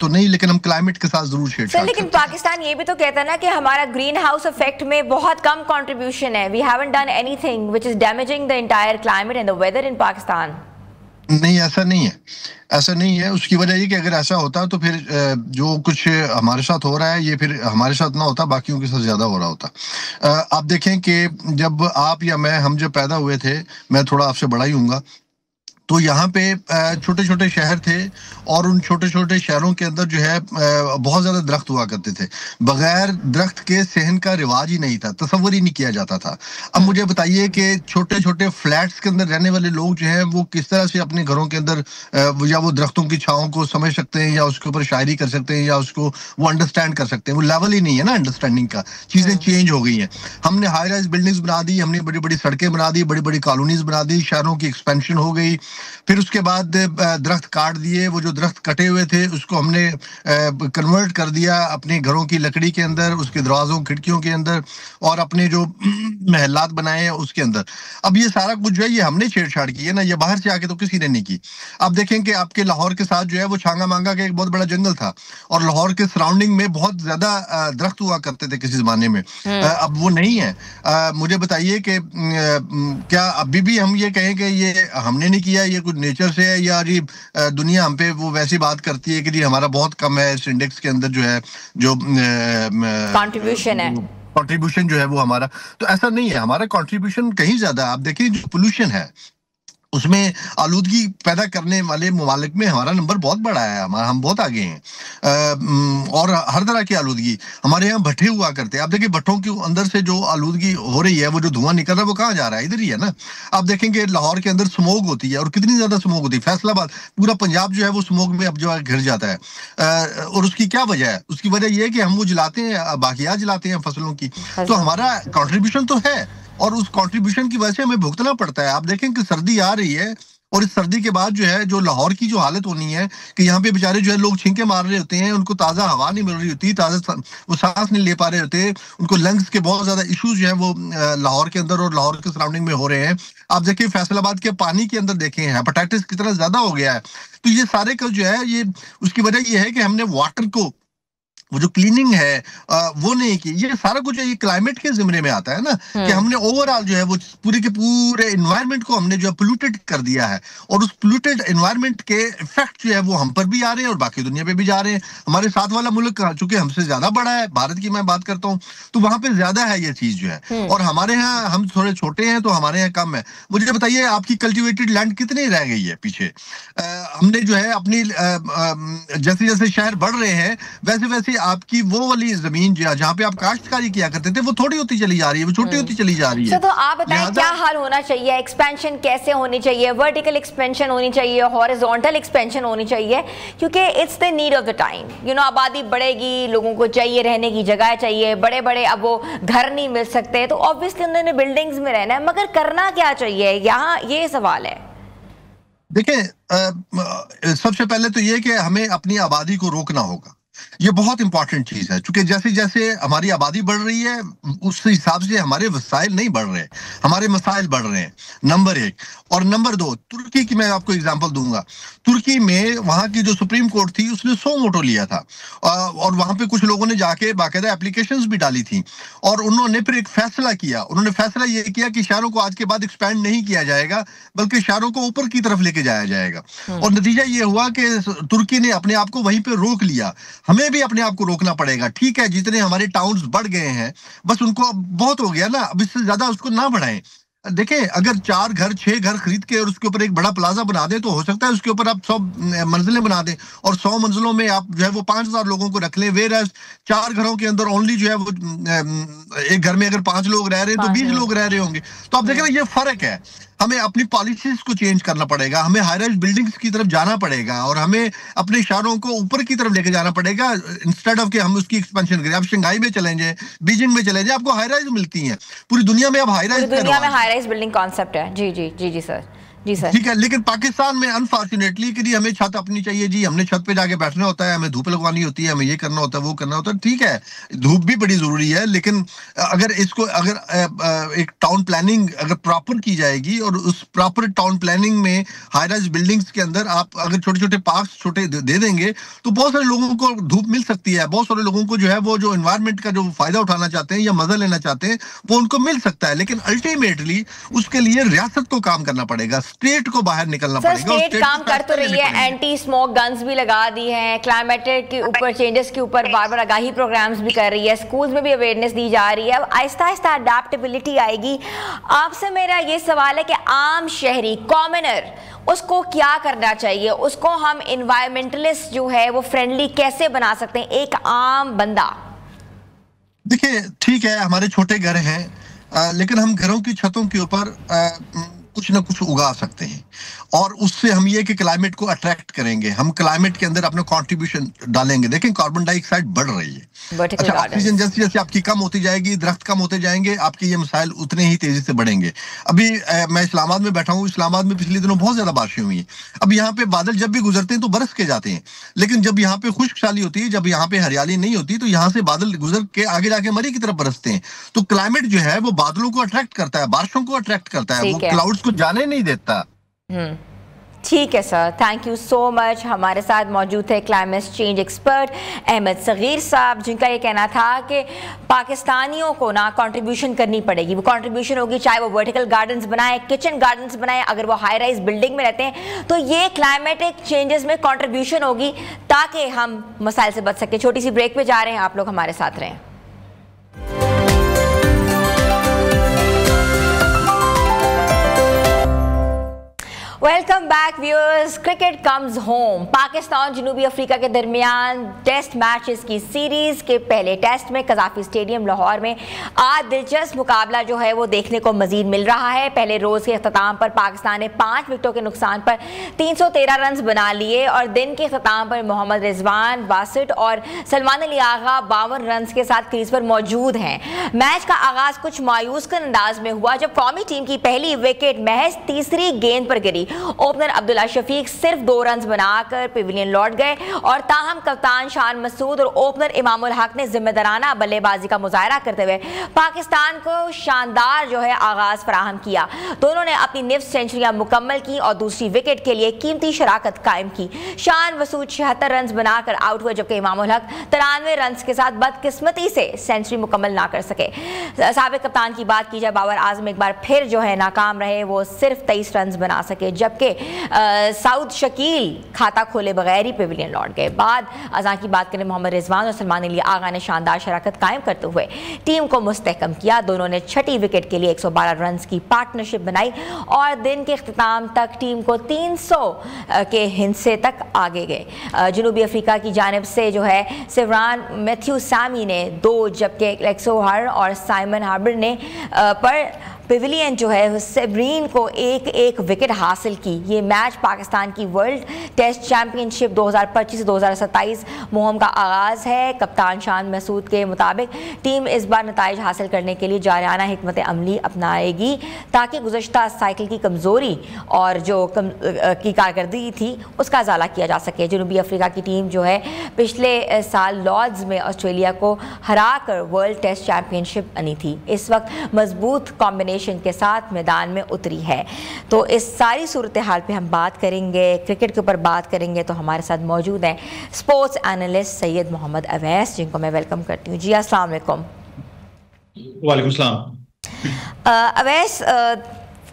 तो नहीं, लेकिन हम क्लाइमेट के साथ जरूर छेड़छाड़। लेकिन पाकिस्तान ये भी तो कहता है ना कि हमारा ग्रीन हाउस इफेक्ट में बहुत कम कंट्रीब्यूशन है। We haven't done anything which is damaging the entire climate and the weather in Pakistan. नहीं, ऐसा नहीं है, ऐसा नहीं है। उसकी वजह ये कि अगर ऐसा होता तो फिर जो कुछ हमारे साथ हो रहा है ये फिर हमारे साथ ना होता, बाकियों के साथ ज़्यादा हो रहा होता। आप देखें कि जब आप या हम जब पैदा हुए थे, मैं थोड़ा आपसे बड़ा ही हूँगा, तो यहाँ पे छोटे छोटे शहर थे और उन छोटे छोटे शहरों के अंदर जो है बहुत ज़्यादा दरख्त हुआ करते थे। बगैर दरख्त के सहन का रिवाज ही नहीं था, तसव्वुर ही नहीं किया जाता था। अब मुझे बताइए कि छोटे छोटे फ्लैट्स के अंदर रहने वाले लोग जो हैं वो किस तरह से अपने घरों के अंदर या वो दरख्तों की छाँव को समझ सकते हैं, या उसके ऊपर शायरी कर सकते हैं, या उसको वो अंडरस्टैंड कर सकते हैं। वो लेवल ही नहीं है ना अंडरस्टैंडिंग का। चीज़ें चेंज हो गई हैं। हमने हाई राइज बिल्डिंग्स बना दी, हमने बड़ी बड़ी सड़कें बना दी, बड़ी बड़ी कॉलोनीज बना दी, शहरों की एक्सपेंशन हो गई। फिर उसके बाद दरख्त काट दिए, वो जो दरख्त कटे हुए थे उसको हमने कन्वर्ट कर दिया अपने घरों की लकड़ी के अंदर, उसके दरवाज़ों खिड़कियों के अंदर, और अपने जो महलात बनाए हैं उसके अंदर। अब ये सारा कुछ जो है ये हमने छेड़छाड़ की है ना, ये बाहर से आके तो किसी ने नहीं की। आप देखें कि आपके लाहौर के साथ जो है वो छांगा मांगा का एक बहुत बड़ा जंगल था, और लाहौर के सराउंडिंग में बहुत ज़्यादा दरख्त हुआ करते थे किसी ज़माने में। अब वो नहीं है। मुझे बताइए कि क्या अभी भी हम ये कहें कि ये हमने नहीं किया, ये कुछ नेचर से है, या जी दुनिया हम पे वो वैसी बात करती है कि जी हमारा बहुत कम है इस इंडेक्स के अंदर जो है, जो कंट्रीब्यूशन जो है वो हमारा, तो ऐसा नहीं है। हमारा कंट्रीब्यूशन कहीं ज्यादा। आप देखिए जो पोल्यूशन है उसमें आलूदगी पैदा करने वाले ममालिक में हमारा नंबर बहुत बड़ा है, हम बहुत आगे हैं। और हर तरह की आलूदगी हमारे यहाँ भट्ठे हुआ करते हैं। आप देखिए भट्ठों के अंदर से जो आलूदगी हो रही है, वो जो धुआं निकल रहा है वो कहाँ जा रहा है? इधर ही है ना। आप देखेंगे लाहौर के अंदर स्मोक होती है, और कितनी ज्यादा स्मोक होती है। फैसलाबाद, पूरा पंजाब जो है वो स्मोक में अब जो है घिर जाता है। और उसकी क्या वजह है? उसकी वजह यह है कि हम वो जलाते हैं, बाकियात जलाते हैं फसलों की। तो हमारा कॉन्ट्रीब्यूशन तो है, और उस कंट्रीब्यूशन की वजह से हमें भुगतना पड़ता है। आप देखें कि सर्दी आ रही है, और इस सर्दी के बाद जो है जो लाहौर की जो हालत होनी है कि यहाँ पे बेचारे जो है लोग छींके मार रहे होते हैं, उनको ताज़ा हवा नहीं मिल रही होती, ताज़ा वो सांस नहीं ले पा रहे होते, उनको लंग्स के बहुत ज़्यादा इश्यूज जो है वो लाहौर के अंदर और लाहौर के सराउंडिंग में हो रहे हैं। आप देखिए फैसलाबाद के पानी के अंदर देखें हेपेटाइटिस कितना ज़्यादा हो गया है। तो ये सारे का जो है ये उसकी वजह ये है कि हमने वाटर को वो जो क्लीनिंग है वो नहीं की। ये सारा कुछ ये क्लाइमेट के जिम्मे में आता है ना, कि हमने ओवरऑल जो है वो पूरे के पूरे एनवायरनमेंट को हमने जो है पोल्यूटेड कर दिया है, और उस पोल्यूटेड एनवायरनमेंट के इफेक्ट जो है वो हम पर भी आ रहे हैं और बाकी दुनिया पे भी जा रहे हैं। हमारे साथ वाला मुल्क चूंकि हमसे ज्यादा बड़ा है, भारत की मैं बात करता हूँ, तो वहां पे ज्यादा है ये चीज जो है, और हमारे यहाँ हम थोड़े छोटे हैं तो हमारे यहाँ कम है। मुझे बताइए आपकी कल्टिवेटेड लैंड कितनी रह गई है पीछे? हमने जो है अपनी जैसे जैसे शहर बढ़ रहे हैं वैसे वैसे आपकी वो वाली जमीन जहाँ पे आप काश्तकारी किया करते थे वो थोड़ी होती चली जा रही है, वो छोटी होती चली जा रही है। तो आप बताएं क्या हाल होना चाहिए, एक्सपेंशन कैसे होनी चाहिए, वर्टिकल एक्सपेंशन होनी चाहिए, हॉरिजॉन्टल एक्सपेंशन होनी चाहिए, क्योंकि it's the need of the time. You know, आबादी बढ़ेगी, लोगों को चाहिए रहने की जगह चाहिए, बड़े बड़े अब वो घर नहीं मिल सकते, तो ऑब्वियसली उन्होंने बिल्डिंग्स में रहना है, मगर करना क्या चाहिए, यहाँ ये सवाल है। देखिए, सबसे पहले तो ये कि हमें अपनी आबादी को रोकना होगा, ये बहुत इंपॉर्टेंट चीज है, क्योंकि जैसे जैसे हमारी आबादी बढ़ रही है उस हिसाब से हमारे वसाइल नहीं बढ़ रहे, हमारे मसाइल बढ़ रहे हैं, नंबर एक। और नंबर दो, तुर्की की मैं आपको एग्जांपल दूंगा। तुर्की में वहां की जो सुप्रीम कोर्ट थी उसने 100 मोटो लिया था, और वहां पे कुछ लोगों ने जाके बाकायदा एप्लीकेशंस भी डाली थी, और उन्होंने फिर एक फैसला किया। उन्होंने फैसला ये किया कि शहरों को आज के बाद एक्सपैंड नहीं किया जाएगा, बल्कि शहरों को ऊपर की तरफ लेके जाया जाएगा। और नतीजा ये हुआ कि तुर्की ने अपने आप को वहीं पे रोक लिया। हमें भी अपने आप को रोकना पड़ेगा। ठीक है, जितने हमारे टाउन्स बढ़ गए हैं बस उनको अब बहुत हो गया ना, अब इससे ज्यादा उसको ना बढ़ाएं। देखें, अगर 4 घर 6 घर खरीद के और उसके ऊपर एक बड़ा प्लाजा बना दें तो हो सकता है उसके ऊपर आप 100 मंजिलें बना दें, और 100 मंजिलों में आप जो है वो 5000 लोगों को रख लें। वेर एज 4 घरों के अंदर ओनली जो है वो एक घर में अगर 5 लोग रह रहे हैं तो 20 लोग रह रहे होंगे। तो आप देखें ना, ये फर्क है। हमें अपनी पॉलिसीज को चेंज करना पड़ेगा, हमें हाई राइज बिल्डिंग्स की तरफ जाना पड़ेगा, और हमें अपने शहरों को ऊपर की तरफ लेके जाना पड़ेगा, इंस्टेड ऑफ कि हम उसकी एक्सपेंशन करें। आप शंघाई में चले जाएं, बीजिंग में चले जाएं, आपको हाई राइज मिलती हैं पूरी दुनिया में। अब हाई राइज बिल्डिंग कॉन्सेप्ट है। जी जी जी जी सर, जी सर, ठीक है। लेकिन पाकिस्तान में अनफॉर्चुनेटली कि हमें छत अपनी चाहिए जी, हमने छत पे जाके बैठना होता है, हमें धूप लगवानी होती है, हमें ये करना होता है, वो करना होता है। ठीक है, धूप भी बड़ी जरूरी है, लेकिन अगर इसको अगर एक टाउन प्लानिंग अगर प्रॉपर की जाएगी, और उस प्रॉपर टाउन प्लानिंग में हाई राइज बिल्डिंग्स के अंदर आप अगर छोटे छोटे पार्क्स छोटे दे देंगे तो बहुत सारे लोगों को धूप मिल सकती है। बहुत सारे लोगों को जो है वो जो एनवायरमेंट का जो फायदा उठाना चाहते हैं या मजा लेना चाहते हैं वो उनको मिल सकता है। लेकिन अल्टीमेटली उसके लिए रियासत को काम करना पड़ेगा, स्टेट को बाहर निकलना पड़ेगा। स्टेट काम कर तो रही है, एंटी स्मोक गन्स भी लगा दी हैं, क्लाइमेट के ऊपर चेंजेस के ऊपर बार बार आगाही प्रोग्राम्स भी कर रही है, स्कूल्स में भी अवेयरनेस दी जा रही है। अब आहिस्ता आहिस्ता अडेप्टेबिलिटी आएगी। आपसे मेरा ये सवाल है कि आम शहरी कॉमनर उसको क्या करना चाहिए, उसको हम एनवायरमेंटलिस्ट जो है वो फ्रेंडली कैसे बना सकते हैं, एक आम बंदा? देखिए, ठीक है, हमारे छोटे घर हैं, लेकिन हम घरों की छतों के ऊपर कुछ ना कुछ उगा सकते हैं, और उससे हम ये कि क्लाइमेट को अट्रैक्ट करेंगे, हम क्लाइमेट के अंदर अपना कंट्रीब्यूशन डालेंगे। देखें, कार्बन डाइऑक्साइड बढ़ रही है, अच्छा, ऑक्सीजन जैसे जैसे आपकी कम होती जाएगी, दरख्त कम होते जाएंगे, आपके ये मसाइल उतने ही तेजी से बढ़ेंगे। अभी मैं इस्लामाबाद में बैठा हूँ, इस्लामाबाद में पिछले दिनों बहुत ज्यादा बारिशें हुई हैं। अब यहाँ पे बादल जब भी गुजरते हैं तो बरस के जाते हैं, लेकिन जब यहाँ पे खुश्कसाली होती है, जब यहाँ पे हरियाली नहीं होती, तो यहाँ से बादल गुजर के आगे जाके मरी की तरफ बरसते हैं। तो क्लाइमेट जो है वो बादलों को अट्रैक्ट करता है, बारिशों को अट्रैक्ट करता है, वो क्लाउड्स को जाने नहीं देता। ठीक है sir, thank you so much. हमारे साथ मौजूद थे climate change expert Ahmad Sagheer साहब, जिनका ये कहना था कि पाकिस्तानियों को ना कंट्रीब्यूशन करनी पड़ेगी। वो कंट्रीब्यूशन होगी चाहे वो वर्टिकल गार्डन्स बनाए, किचन गार्डन्स बनाए, अगर वो हाई राइज बिल्डिंग में रहते हैं तो ये क्लाइमेटिक चेंजेस में कंट्रीब्यूशन होगी ताकि हम मसाइल से बच सकें। छोटी सी ब्रेक पे जा रहे हैं, आप लोग हमारे साथ रहें। Welcome back viewers. Cricket comes home. Pakistan जनूबी अफ्रीका के दरमियान टेस्ट मैचेस की सीरीज के पहले टेस्ट में कज़ाफी स्टेडियम लाहौर में आज दिलचस्प मुकाबला जो है वो देखने को मजीद मिल रहा है। पहले रोज के अख्ताम पर पाकिस्तान ने 5 विकेटों के नुकसान पर 313 रन बना लिए, और दिन के अख्ताम पर मोहम्मद रिजवान 62 और सलमान अली आगा 52 रन के साथ क्रीज पर मौजूद हैं। मैच का आगाज कुछ मायूस कर अंदाज में हुआ जब कौमी टीम की पहली विकेट महज तीसरी गेंद पर गिरी ओपनर अब्दुल्ला शफीक सिर्फ 2 रन बनाकर पेविलियन लौट गए और ताहम कप्तान शान मसूद और ओपनर इमाम उल हक ने जिम्मेदाराना बल्लेबाजी का मुजाहरा करते हुए पाकिस्तान को शानदार जो है आगाज फराहम किया। दोनों ने अपनी निफ्स सेंचुरियां मुकम्मल की और दूसरी विकेट के लिए कीमती शराकत कायम की। शान मसूद 76 रन बनाकर आउट हुए, जबकि इमाम उल हक 93 रन के साथ बदकिस्मती से सेंचुरी मुकम्मल ना कर सके। साबिक कप्तान की बात की जाए, बाबर आजम एक बार फिर जो है नाकाम रहे, वो सिर्फ 23 रन बना सके, जबकि साउद शकील खाता खोले बगैर ही पेविलियन लौट गए। बाद अज़ां की बात करें, मोहम्मद रिजवान और सलमान अली आगा ने शानदार शराकत कायम करते हुए टीम को मुस्तहकम किया। दोनों ने छठी विकेट के लिए 112 रन की पार्टनरशिप बनाई और दिन के इख्तिताम तक टीम को 300 के हिस्से तक आगे गए। जनूबी अफ्रीका की जानिब से जो है सिवरान मैथ्यू सामी ने 2 जबकि लेक्सो हर और साइमन हार्बर ने पर पेविलियन जो है सेब्रीन को एक विकेट हासिल की। ये मैच पाकिस्तान की वर्ल्ड टेस्ट चैंपियनशिप 2025-2027 मुहिम का आगाज़ है। कप्तान शान मसूद के मुताबिक टीम इस बार नताइज हासिल करने के लिए जारियाना हिकमत अमली अपनाएगी ताकि गुज़श्ता साइकिल की कमज़ोरी और जो की कारकर्दगी थी उसका इजाला किया जा सके। जनूबी अफ्रीका की टीम जो है पिछले साल लॉर्ड्स में ऑस्ट्रेलिया को हरा कर वर्ल्ड टेस्ट चैंपियनशिप बनी थी। इस वक्त मजबूत कॉम्बिनेशन के साथ मैदान में उतरी है। तो इस सारी सूरत हाल पे हम बात करेंगे, क्रिकेट के ऊपर बात करेंगे। तो हमारे साथ मौजूद हैं स्पोर्ट्स एनालिस्ट सैयद मोहम्मद अवैस, जिनको मैं वेलकम करती हूँ। जी अस्सलाम वालेकुम। वालेकुम सलाम। Awais,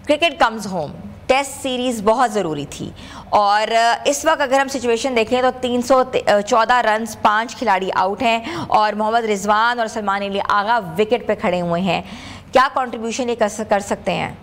cricket comes home, test series बहुत ज़रूरी थी और इस वक्त अगर हम सिचुएशन देखें तो 314 रन 5 खिलाड़ी आउट हैं और मोहम्मद रिजवान और सलमान अली आगा विकेट पे खड़े हुए हैं। क्या कंट्रीब्यूशन ये कर सकते हैं?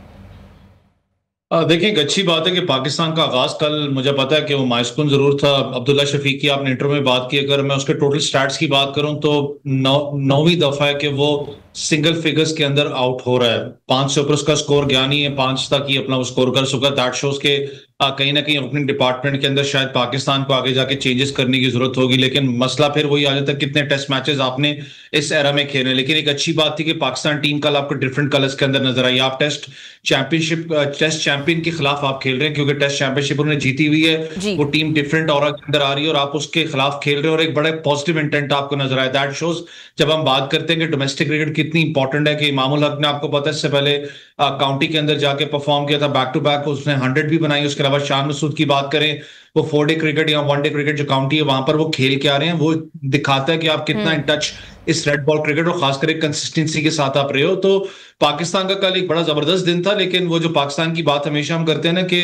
देखिए, एक अच्छी बात है कि पाकिस्तान का आगाज कल, मुझे पता है कि वो मायूसकुन जरूर था। अब्दुल्ला शफीक की आपने इंटरव्यू में बात की, अगर मैं उसके टोटल स्टैट्स की बात करूं तो 9वीं दफा है कि वो सिंगल फिगर्स के अंदर आउट हो रहा है। 5 से ऊपर उसका स्कोर गया नहीं है, 5 तक ही अपना वो स्कोर कर चुका। दैट शोज के कहीं ना कहीं ओपनिंग डिपार्टमेंट के अंदर शायद पाकिस्तान को आगे जाके चेंजेस करने की जरूरत होगी, लेकिन मसला फिर वही आ जाता है कितने टेस्ट मैचेस आपने इस एरा में खेले। लेकिन एक अच्छी बात थी कि पाकिस्तान टीम कल आपको डिफरेंट कलर्स के अंदर नजर आई। आप टेस्ट चैंपियन के खिलाफ आप खेल रहे हैं क्योंकि टेस्ट चैंपियनशिप उन्होंने जीती हुई है, वो टीम डिफरेंट ऑरा के अंदर आ रही है और आप उसके खिलाफ खेल रहे हो और एक बड़ा पॉजिटिव इंटेंट आपको नजर आया। दैट शोज जब हम बात करते हैं कि डोमेस्टिक क्रिकेट कितनी इंपॉर्टेंट है, कि इमाम उल हक ने, आपको पता है, इससे पहले काउंटी के अंदर जाके परफॉर्म किया था, बैक टू बैक उसने 100 भी बनाई। उसके अलावा शान मसूद की बात करें, वो 4 डे क्रिकेट या 1 डे क्रिकेट जो काउंटी है वहां पर वो खेल के आ रहे हैं, वो दिखाता है कि आप कितना इन टच इस रेड बॉल क्रिकेट और खासकर कंसिस्टेंसी के साथ आप रहे हो। तो पाकिस्तान का कल एक बड़ा जबरदस्त दिन था, लेकिन वो जो पाकिस्तान की बात हमेशा हम करते हैं ना कि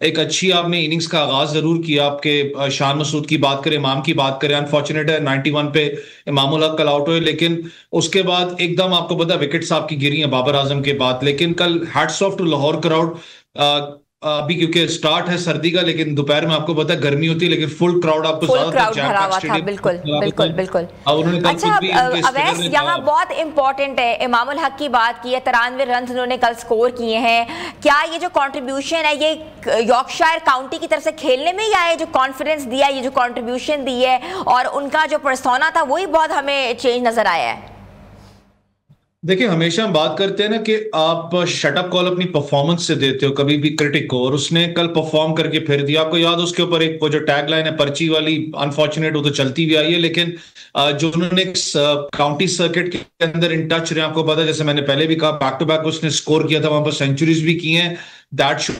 एक अच्छी आपने इनिंग्स का आगाज जरूर किया। आपके शान मसूद की बात करें, इमाम की बात करें, अनफॉर्चुनेट है 91 पे इमाम उल हक कल आउट हुए, लेकिन उसके बाद एकदम आपको पता विकेट्स आपकी गिरी हैं बाबर आजम के बाद। लेकिन कल hats off to Lahore crowd. अभी क्योंकि स्टार्ट है सर्दी का, लेकिन दोपहर में आपको पता है गर्मी होती है, लेकिन फुल क्राउड आपको भरा हुआ था। बिल्कुल बिल्कुल बिल्कुल। अच्छा अवैस, यहाँ बहुत इंपॉर्टेंट है, इमाम उल हक की बात की है, 93 रन उन्होंने कल स्कोर किए हैं। क्या ये जो कंट्रीब्यूशन है ये यॉर्कशायर काउंटी की तरफ से खेलने में, या ये जो कॉन्फिडेंस दिया, ये जो कंट्रीब्यूशन दी है और उनका जो पर्सोना था वही बहुत हमें चेंज नजर आया है? देखिए, हमेशा हम बात करते हैं ना कि आप शटअप कॉल अपनी परफॉर्मेंस से देते हो कभी भी क्रिटिक को, और उसने कल परफॉर्म करके फिर दिया। आपको याद, उसके ऊपर एक वो जो टैग लाइन है पर्ची वाली, अनफॉर्चुनेट वो तो चलती भी आई है, लेकिन जो उन्होंने काउंटी सर्किट के अंदर इन टच रहे, आपको पता है, जैसे मैंने पहले भी कहा, बैक टू बैक उसने स्कोर किया था, वहां पर सेंचुरीज भी की हैं। दैट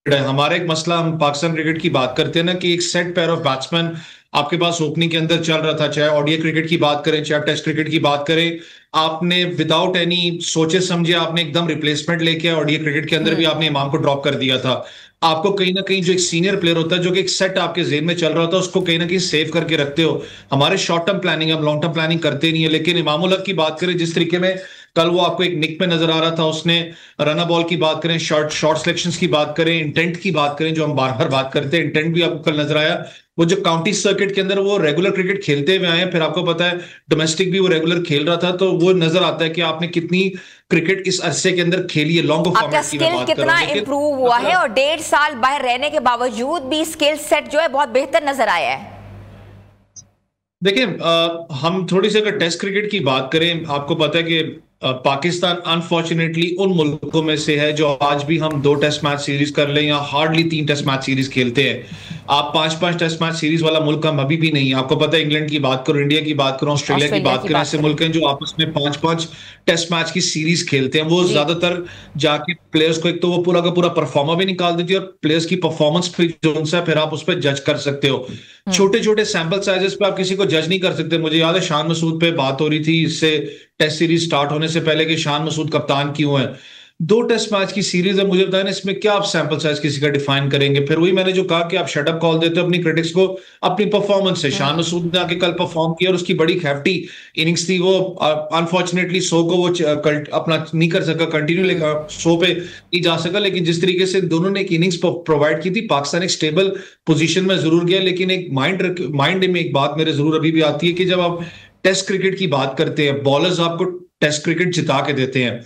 हमारा एक मसला, हम पाकिस्तान क्रिकेट की बात करते हैं ना कि एक सेट पेयर ऑफ बैट्समैन आपके पास ओपनिंग के अंदर चल रहा था, चाहे ओडीआई क्रिकेट की बात करें, चाहे टेस्ट क्रिकेट की बात करें, आपने विदाउट एनी सोचे समझे आपने एकदम रिप्लेसमेंट लेके ओडीआई क्रिकेट के अंदर भी आपने इमाम को ड्रॉप कर दिया था। आपको कहीं ना कहीं जो एक सीनियर प्लेयर होता है, जो कि एक सेट आपके जेन में चल रहा होता है, उसको कहीं ना कहीं सेव करके रखते हो। हमारे शॉर्ट टर्म प्लानिंग, हम लॉन्ग टर्म प्लानिंग करते नहीं है, लेकिन इमाम उल हक की बात करें, जिस तरीके में कल वो आपको एक निक पे नजर आ रहा था, उसने रन बॉल की बात करें, शॉर्ट सिलेक्शंस की बात करें, इंटेंट की बात करें, जो हम बार बार बात करते हैं, इंटेंट भी आपको कल नजर आया। वो जो काउंटी सर्किट के अंदर वो रेगुलर क्रिकेट खेलते हुए आए हैं, फिर आपको पता है डोमेस्टिक भी वो रेगुलर खेल रहा था, तो वो नजर आता है कि आपने कितनी क्रिकेट इस अरसे के अंदर खेली है। लॉन्ग आपका स्किल कितना इंप्रूव हुआ है, और 1.5 साल बाहर रहने के बावजूद भी स्किल सेट जो है बहुत बेहतर नजर आया है। देखिए, हम थोड़ी सी अगर टेस्ट क्रिकेट की बात करें, आपको पता है कि पाकिस्तान अनफॉर्चुनेटली उन मुल्कों में से है जो आज भी हम 2 टेस्ट मैच सीरीज कर लें या हार्डली 3 टेस्ट मैच सीरीज खेलते हैं। आप 5-5 टेस्ट मैच सीरीज वाला मुल्क हम अभी भी नहीं है। आपको पता है, इंग्लैंड की बात करो, इंडिया की बात करो, ऑस्ट्रेलिया की बात करें, ऐसे मुल्क हैं जो आपस में 5-5 टेस्ट मैच की सीरीज खेलते हैं। वो ज्यादातर जाके प्लेयर्स को एक तो वो पूरा का पूरा परफॉर्मा भी निकाल देती है और प्लेयर्स की परफॉर्मेंस भी जो उनसे फिर आप उस पर जज कर सकते हो। छोटे छोटे सैंपल साइजेस पे आप किसी को जज नहीं कर सकते। मुझे याद है शान मसूद पे बात हो रही थी इससे टेस्ट सीरीज स्टार्ट होने से पहले कि शान मसूद कप्तान क्यों है। 2 टेस्ट मैच की सीरीज है, मुझे बताया ना इसमें क्या आप सैंपल साइज किसी का डिफाइन करेंगे। फिर वही मैंने जो कहा कि आप शट अप कॉल देते हो अपनी क्रिटिक्स को अपनी परफॉर्मेंस से। शान मसूद ने आके कल परफॉर्म किया और उसकी बड़ी हैफ्टी इनिंग्स थी। वो अनफॉर्चुनेटली 100 को वो अपना नहीं कर सका, कंटिन्यू लेकर 100 पे नहीं जा सका, लेकिन जिस तरीके से दोनों ने एक इनिंग्स प्रोवाइड की थी, पाकिस्तान एक स्टेबल पोजीशन में जरूर गया। लेकिन एक माइंड में एक बात मेरे जरूर अभी भी आती है कि जब आप टेस्ट क्रिकेट की बात करते हैं, बॉलर्स आपको टेस्ट क्रिकेट जिता के देते हैं।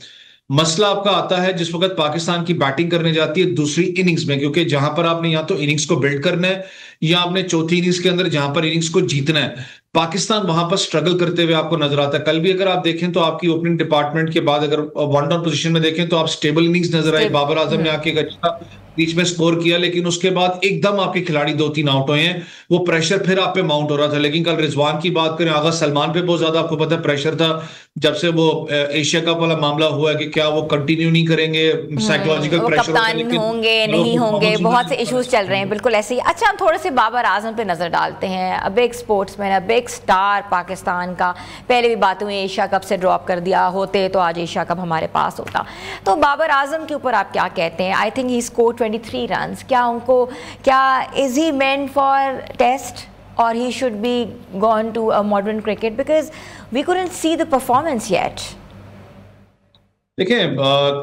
मसला आपका आता है जिस वक्त पाकिस्तान की बैटिंग करने जाती है दूसरी इनिंग्स में, क्योंकि जहां पर आपने या तो इनिंग्स को बिल्ड करना है या आपने चौथी इनिंग्स के अंदर जहां पर इनिंग्स को जीतना है, पाकिस्तान वहां पर स्ट्रगल करते हुए आपको नजर आता है। कल भी अगर आप देखें तो आपकी ओपनिंग डिपार्टमेंट के बाद अगर वन डाउन पोजीशन में देखें तो आप स्टेबल इनिंग्स नजर आई। बाबर आजम ने आके एक अच्छा बीच में स्कोर किया, लेकिन उसके बाद एकदम आपके खिलाड़ी 2-3 आउट हुए हैं। वो प्रेशर फिर आप पे माउंट हो रहा था। लेकिन कल रिजवान की बात करें, आगा सलमान पे बहुत ज्यादा आपको पता है प्रेशर था जब से वो एशिया कप वाला मामला हुआ है कि क्या वो कंटिन्यू नहीं करेंगे, साइकोलॉजिकल प्रेशर कप्तान होंगे नहीं होंगे, बहुत से इश्यूज चल रहे हैं। बिल्कुल ऐसे ही। अच्छा, हम थोड़े से बाबर आजम पे नजर डालते हैं। अब एक स्पोर्ट्समैन, अब एक स्टार पाकिस्तान का, पहले भी बात हुई एशिया कप से ड्रॉप कर दिया, होते तो आज एशिया कप हमारे पास होता। तो बाबर आजम के ऊपर आप क्या कहते हैं? I think he score 23 runs. क्या is he meant for test or he should be gone to a modern cricket because we couldn't see the performance yet? देखिए,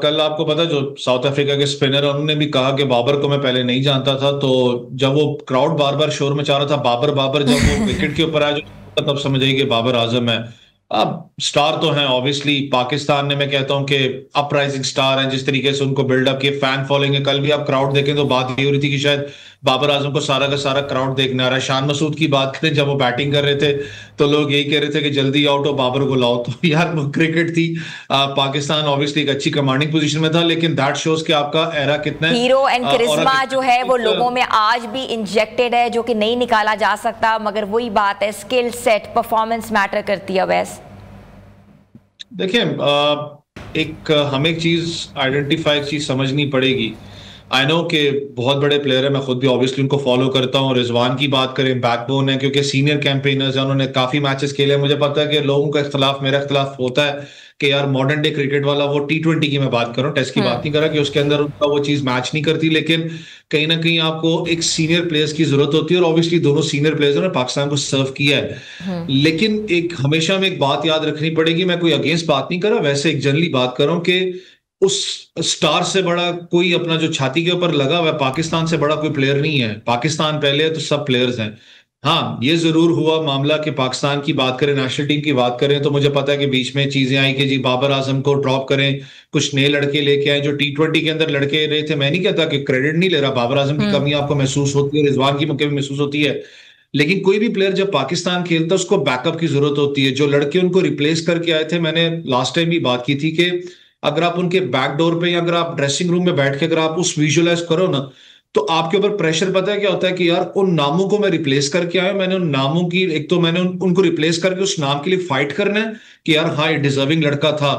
कल आपको पता जो साउथ अफ्रीका के स्पिनर है उन्होंने भी कहा कि बाबर को मैं पहले नहीं जानता था। तो जब वो क्राउड बार बार शोर मचा रहा था बाबर बाबर, जब वो विकेट के ऊपर आया जो तब समझ आई कि बाबर आजम है। अब स्टार तो हैं ऑब्वियसली पाकिस्तान ने, मैं कहता हूं कि अपराइजिंग स्टार हैं। जिस तरीके से उनको बिल्डअप किए, फैन फॉलोइंग है। कल भी आप क्राउड देखें तो बात ये हो रही थी कि शायद बाबर आजम को सारा का सारा क्राउड देखने आ रहा है। शान मसूद की बात करें, जब वो बैटिंग कर रहे थे तो लोग यही कह रहे थे कि जल्दी आउट हो, बाबर को लाओ। तो यार वो क्रिकेट थी। पाकिस्तान ऑब्वियसली एक अच्छी कमांडिंग पोजीशन में था, लेकिन दैट शोज कि आपका एरा कितना हीरो एंड करिश्मा जो है वो लोगों में आज भी इंजेक्टेड है, जो कि नहीं निकाला जा सकता। मगर वही बात है, स्किल सेट, परफॉर्मेंस मैटर करती है। वैसे देखिए, हमें एक चीज आइडेंटिफाई, एक चीज समझनी पड़ेगी। आई नो कि बहुत बड़े प्लेयर है, मैं खुद भी ऑब्वियसली उनको फॉलो करता हूँ। रिजवान की बात करें, बैकबोन है क्योंकि सीनियर कैंपेनर्स हैं, उन्होंने काफी मैचेस खेले। मुझे पता है कि लोगों का इख्तलाफ, मेरा इख्तलाफ होता है कि यार मॉडर्न डे क्रिकेट वाला, वो T20 की मैं बात कर रहा हूँ, टेस्ट की बात नहीं कर रहा, कि उसके अंदर उनका वो चीज मैच नहीं करती। लेकिन कहीं ना कहीं आपको एक सीनियर प्लेयर्स की जरूरत होती है और ऑब्वियसली दोनों सीनियर प्लेयर्स ने पाकिस्तान को सर्व किया है। लेकिन एक हमेशा में एक बात याद रखनी पड़ेगी, मैं कोई अगेंस्ट बात नहीं कर रहा, वैसे एक जनरली बात कर रहा हूँ कि उस स्टार से बड़ा कोई अपना जो छाती के ऊपर लगा हुआ है, पाकिस्तान से बड़ा कोई प्लेयर नहीं है। पाकिस्तान पहले है तो सब प्लेयर्स हैं। हाँ, ये जरूर हुआ मामला कि पाकिस्तान की बात करें, नेशनल टीम की बात करें, तो मुझे पता है कि बीच में चीजें आई कि जी बाबर आजम को ड्रॉप करें, कुछ नए लड़के लेके आए जो T20 के अंदर लड़के रहे थे। मैं नहीं कहता कि क्रेडिट नहीं ले रहा, बाबर आजम की कमी आपको महसूस होती है, रिजवान की कमी महसूस होती है, लेकिन कोई भी प्लेयर जब पाकिस्तान खेलता है उसको बैकअप की जरूरत होती है। जो लड़के उनको रिप्लेस करके आए थे, मैंने लास्ट टाइम भी बात की थी कि अगर आप उनके बैकडोर पे या अगर आप ड्रेसिंग रूम में बैठ के अगर आप उस विजुअलाइज करो ना, तो आपके ऊपर प्रेशर पता है क्या होता है कि यार उन नामों को मैं रिप्लेस करके आया, मैंने उन नामों की, एक तो मैंने उनको रिप्लेस करके उस नाम के लिए फाइट करना है कि यार हाँ, ये डिजर्विंग लड़का था।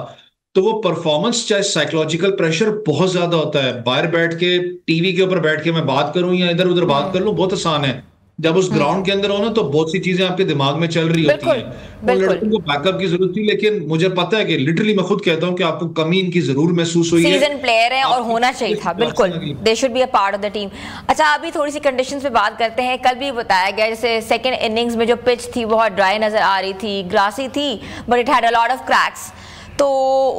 तो वो परफॉर्मेंस, चाहे साइकोलॉजिकल प्रेशर बहुत ज्यादा होता है। बाहर बैठ के, टीवी के ऊपर बैठ के मैं बात करूं या इधर उधर बात कर लूं, बहुत आसान है। जब उस ग्राउंड के अंदर हो ना, तो बहुत सी चीजें आपके दिमाग में चल रही होती हैं। और लड़कों को बैकअप की जरूरत थी, लेकिन मुझे पता है कि लिटरली मैं खुद कहता हूं कि आपको कमी इनकी जरूर महसूस हुई है। सीजन प्लेयर है और होना चाहिए था, बिल्कुल, they should be a part of the team. अच्छा, अभी थोड़ी सी कंडीशंस पे बात करते हैं। कल भी बताया गया, जैसे सेकंड इनिंग्स में जो पिच थी बहुत ड्राई नजर आ रही थी, ग्रासी थी, but it had a lot of cracks. तो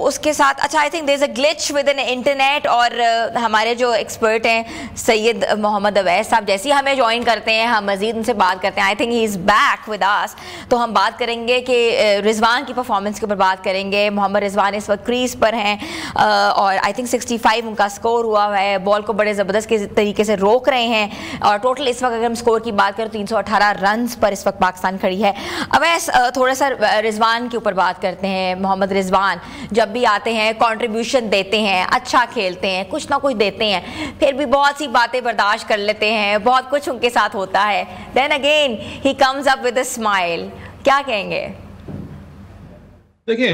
उसके साथ अच्छा, I think there is a glitch within internet. और हमारे जो एक्सपर्ट हैं सैयद मोहम्मद अवैस साहब, जैसे ही हमें ज्वाइन करते हैं हम मजीद उनसे बात करते हैं। I think he is back with us. तो हम बात करेंगे कि रिजवान की परफॉर्मेंस के ऊपर बात करेंगे। मोहम्मद रिजवान इस वक्त क्रीज पर हैं और आई थिंक 65 उनका स्कोर हुआ है। बॉल को बड़े ज़बरदस्त के तरीके से रोक रहे हैं और टोटल इस वक्त अगर हम स्कोर की बात करें तो 318 रन पर इस वक्त पाकिस्तान खड़ी है। अवैस, थोड़ा सा रिजवान के ऊपर बात करते हैं। मोहम्मद रिजवान रिजवान जब भी आते हैं कंट्रीब्यूशन देते हैं, अच्छा खेलते हैं, कुछ ना कुछ देते हैं, फिर भी बहुत सी बातें बर्दाश्त कर लेते हैं, बहुत कुछ उनके साथ होता है, then again he comes up with a smile. क्या कहेंगे? देखिए,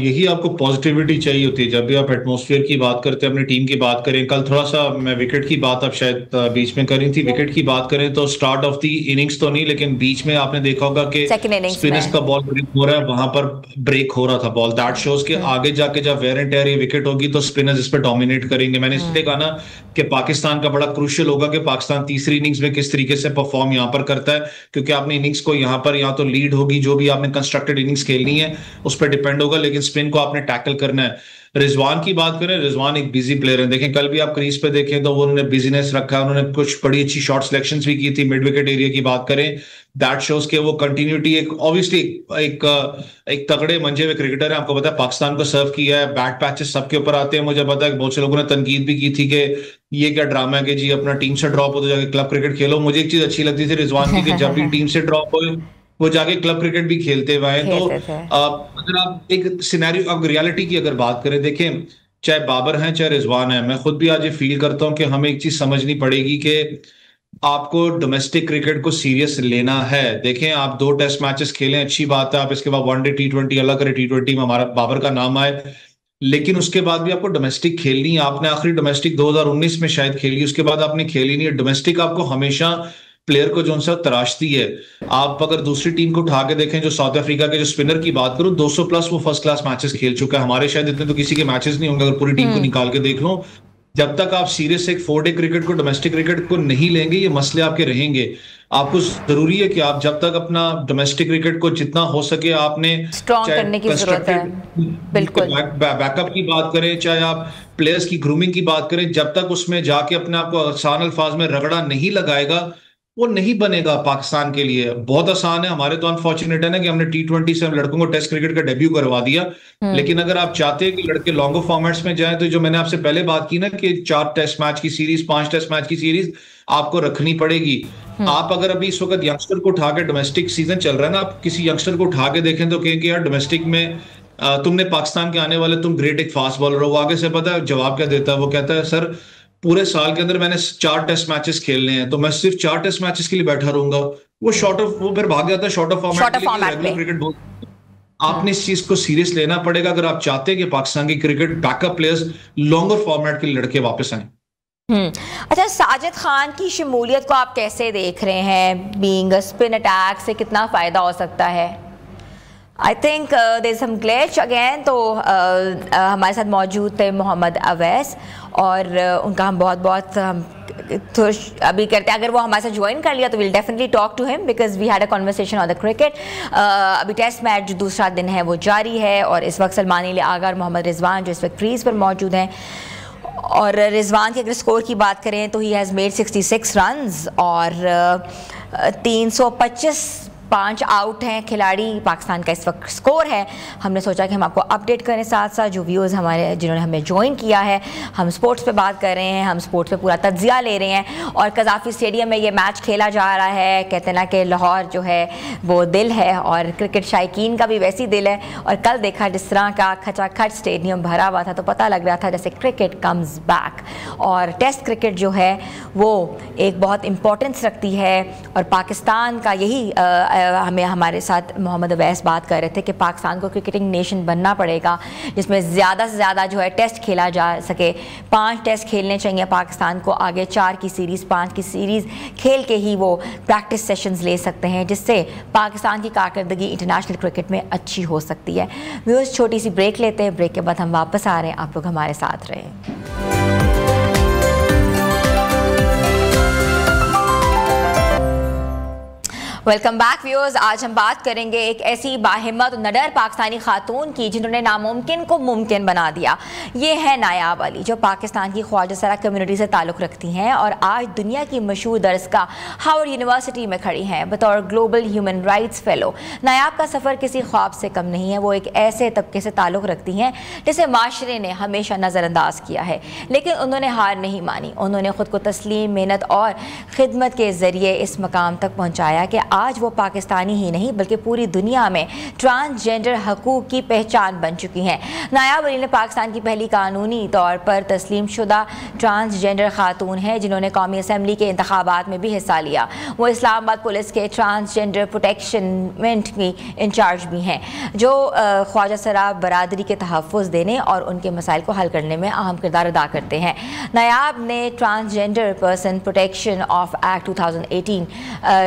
यही आपको पॉजिटिविटी चाहिए होती है जब भी आप एटमॉस्फेयर की बात करते हैं, अपनी टीम की बात करें। कल थोड़ा सा मैं विकेट की बात आप शायद बीच में करी थी, विकेट की बात करें तो स्टार्ट ऑफ दी इनिंग्स तो नहीं, लेकिन बीच में आपने देखा होगा कि स्पिनर्स का बॉल ब्रेक हो रहा है, वहां पर ब्रेक हो रहा था बॉल। दैट शोज के आगे जाके जब वेयर एंड टेयर विकेट होगी तो स्पिनर्स इस पर डोमिनेट करेंगे। मैंने इसलिए कहा ना कि पाकिस्तान का बड़ा क्रूशियल होगा कि पाकिस्तान तीसरी इनिंग्स में किस तरीके से परफॉर्म यहाँ पर करता है, क्योंकि आपने इनिंग्स को यहाँ पर या तो लीड होगी, जो भी आपने कंस्ट्रक्टेड इनिंग्स खेलनी है उस पर डिपेंड होगा, लेकिन स्पिन को आपने टैकल करना है। रिजवान की बात करें, रिजवान एक बिजी प्लेयर है। देखें कल भी आप क्रीज पे देखें तो उन्होंने बिजीनेस रखा, उन्होंने कुछ बड़ी अच्छी शॉट सिलेक्शंस भी की थी। मिड विकेट एरिया की बात करें, दैट शोज के वो कंटिन्यूटी, एक ऑब्वियसली एक तगड़े मंजे हुए क्रिकेटर है। आपको पता है पाकिस्तान को सर्व किया है, बैट पैचेस सबके ऊपर आते हैं। मुझे पता है कि बहुत से लोगों ने तनकीद भी की थी कि ये क्या ड्रामा है कि जी अपना टीम से ड्रॉप हो तो जाके क्लब क्रिकेट खेलो। मुझे एक चीज अच्छी लगती थी रिजवान की कि जब भी टीम से ड्रॉप हो वो जाके क्लब क्रिकेट भी खेलते हुए हैं। तो अगर आप एक सिनेरियो, अब रियलिटी की अगर बात करें, देखें चाहे बाबर हैं चाहे रिजवान है, मैं खुद भी आज ये फील करता हूं कि हमें एक चीज समझनी पड़ेगी कि आपको डोमेस्टिक क्रिकेट को सीरियस लेना है। देखें आप 2 टेस्ट मैचेस खेलें, अच्छी बात है, आप इसके बाद वनडे T20 अलग करें, T20 में हमारा बाबर का नाम आए, लेकिन उसके बाद भी आपको डोमेस्टिक खेलनी है। आपने आखिरी डोमेस्टिक 2019 में शायद खेली, उसके बाद आपने खेली नहीं है। डोमेस्टिक आपको हमेशा प्लेयर को जो सा तराशती है। आप अगर दूसरी टीम को उठा के देखें, जो साउथ अफ्रीका के जो स्पिनर की बात करूं, 200 प्लस वो फर्स्ट क्लास मैचेस खेल चुका है। हमारे शायद इतने तो किसी के मैचेस नहीं होंगे अगर पूरी टीम को निकाल के देख लो। जब तक आप सीरियस एक 4 डे क्रिकेट को, डोमेस्टिक क्रिकेट को नहीं लेंगे, ये मसले आपके रहेंगे। आपको जरूरी है कि आप जब तक अपना डोमेस्टिक क्रिकेट को जितना हो सके आपने स्ट्रॉन्ग करने की जरूरत है। बिल्कुल, बैकअप की बात करें, चाहे आप प्लेयर्स की ग्रूमिंग की बात करें, जब तक उसमें जाके अपने आप को आसान अल्फाज में रगड़ा नहीं लगाएगा वो नहीं बनेगा पाकिस्तान के लिए। बहुत आसान है, हमारे तो अनफॉर्चुनेट है ना कि हमने T20 से हम लड़कों को टेस्ट क्रिकेट का डेब्यू करवा दिया, लेकिन अगर आप चाहते हैं कि लड़के लॉन्गर फॉर्मेट्स में जाएं तो जो मैंने आपसे पहले बात की ना कि 4 टेस्ट मैच की सीरीज, 5 टेस्ट मैच की सीरीज आपको रखनी पड़ेगी। आप अगर अभी इस वक्त यंगस्टर को उठा के, डोमेस्टिक सीजन चल रहा है ना, आप किसी यंगस्टर को उठा के देखें तो कहेंगे यार डोमेस्टिक में तुमने पाकिस्तान के आने वाले, तुम ग्रेट एक फास्ट बॉलर हो। वो आगे से पता है जवाब क्या देता है, वो कहता है सर पूरे साल के अंदर मैंने 4 टेस्ट मैचेस खेलने हैं तो मैं सिर्फ 4 टेस्ट मैचेस के लिए बैठा रहूंगा। वो वो फिर भाग जाता है शॉर्ट ऑफ फॉर्मेट क्रिकेट। आपने इस चीज को सीरियस लेना पड़ेगा अगर आप चाहते हैं कि पाकिस्तान की cricket backup players longer format के लड़के वापस आए। अच्छा, साजिद खान की शमूलियत को आप कैसे देख रहे हैं? बीइंग अ स्पिन अटैक से कितना फायदा हो सकता है? I think there is some glitch again. तो हमारे साथ मौजूद थे मोहम्मद अवैस और उनका हम बहुत अभी करते हैं। अगर वो हमारे साथ ज्वाइन कर लिया तो will definitely talk to him because we had a conversation on the cricket. अभी टेस्ट मैच जो दूसरा दिन है वो जारी है और इस वक्त सलमान अली आगा और मोहम्मद रिजवान जो इस वक्त क्रीज पर मौजूद हैं। और रिजवान के अगर स्कोर की बात करें तो ही हैज़ मेड 66 रन्स और 325 5 आउट हैं खिलाड़ी। पाकिस्तान का इस वक्त स्कोर है। हमने सोचा कि हम आपको अपडेट करें, साथ साथ जो व्यूअर्स हमारे जिन्होंने हमें ज्वाइन किया है, हम स्पोर्ट्स पे बात कर रहे हैं, हम स्पोर्ट्स पे पूरा तज्जिया ले रहे हैं। और कज़ाफ़ी स्टेडियम में ये मैच खेला जा रहा है। कहते हैं ना कि लाहौर जो है वो दिल है और क्रिकेट शायकीन का भी वैसी दिल है। और कल देखा जिस तरह का खचाखच स्टेडियम भरा हुआ था तो पता लग रहा था जैसे क्रिकेट कम्स बैक। और टेस्ट क्रिकेट जो है वो एक बहुत इम्पोर्टेंस रखती है और पाकिस्तान का यही हमें हमारे साथ मोहम्मद अवैस बात कर रहे थे कि पाकिस्तान को क्रिकेटिंग नेशन बनना पड़ेगा जिसमें ज़्यादा से ज़्यादा जो है टेस्ट खेला जा सके। 5 टेस्ट खेलने चाहिए पाकिस्तान को, आगे 4 की सीरीज़, 5 की सीरीज़ खेल के ही वो प्रैक्टिस सेशंस ले सकते हैं जिससे पाकिस्तान की कारकर्दगी इंटरनेशनल क्रिकेट में अच्छी हो सकती है। व्यूअर्स, छोटी सी ब्रेक लेते हैं, ब्रेक के बाद हम वापस आ रहे हैं, आप लोग हमारे साथ रहें। Welcome back viewers. आज हम बात करेंगे एक ऐसी बाहिम्मत और निडर पाकिस्तानी खातून की जिन्होंने नामुमकिन को मुमकिन बना दिया। ये है नायाब अली जो पाकिस्तान की ख्वाजा सरा कम्युनिटी से ताल्लुक़ रखती हैं और आज दुनिया की मशहूर दरसगाह हार्वर्ड यूनिवर्सिटी में खड़ी हैं बतौर ग्लोबल ह्यूमन राइट्स फेलो। नायाब का सफ़र किसी ख्वाब से कम नहीं है। वो एक ऐसे तबके से ताल्लुक़ रखती हैं जिसे माशरे ने हमेशा नज़रअंदाज किया है, लेकिन उन्होंने हार नहीं मानी। उन्होंने ख़ुद को तस्लीम, मेहनत और ख़िदमत के ज़रिए इस मकाम तक पहुँचाया कि आज वो पाकिस्तानी ही नहीं बल्कि पूरी दुनिया में ट्रांसजेंडर हकूक़ की पहचान बन चुकी हैं। नायाब अली ने पाकिस्तान की पहली कानूनी तौर पर तस्लीम शुदा ट्रांसजेंडर खातून है जिन्होंने कौमी असम्बली के इंतखाबात में भी हिस्सा लिया। वो इस्लामाबाद पुलिस के ट्रांसजेंडर प्रोटेक्शनमेंट की इंचार्ज भी हैं, जो ख्वाजा सरा बरादरी के तहफ़्फ़ुज़ देने और उनके मसाइल को हल करने में अहम किरदार अदा करते हैं। नायाब ने transgender person protection of act 2018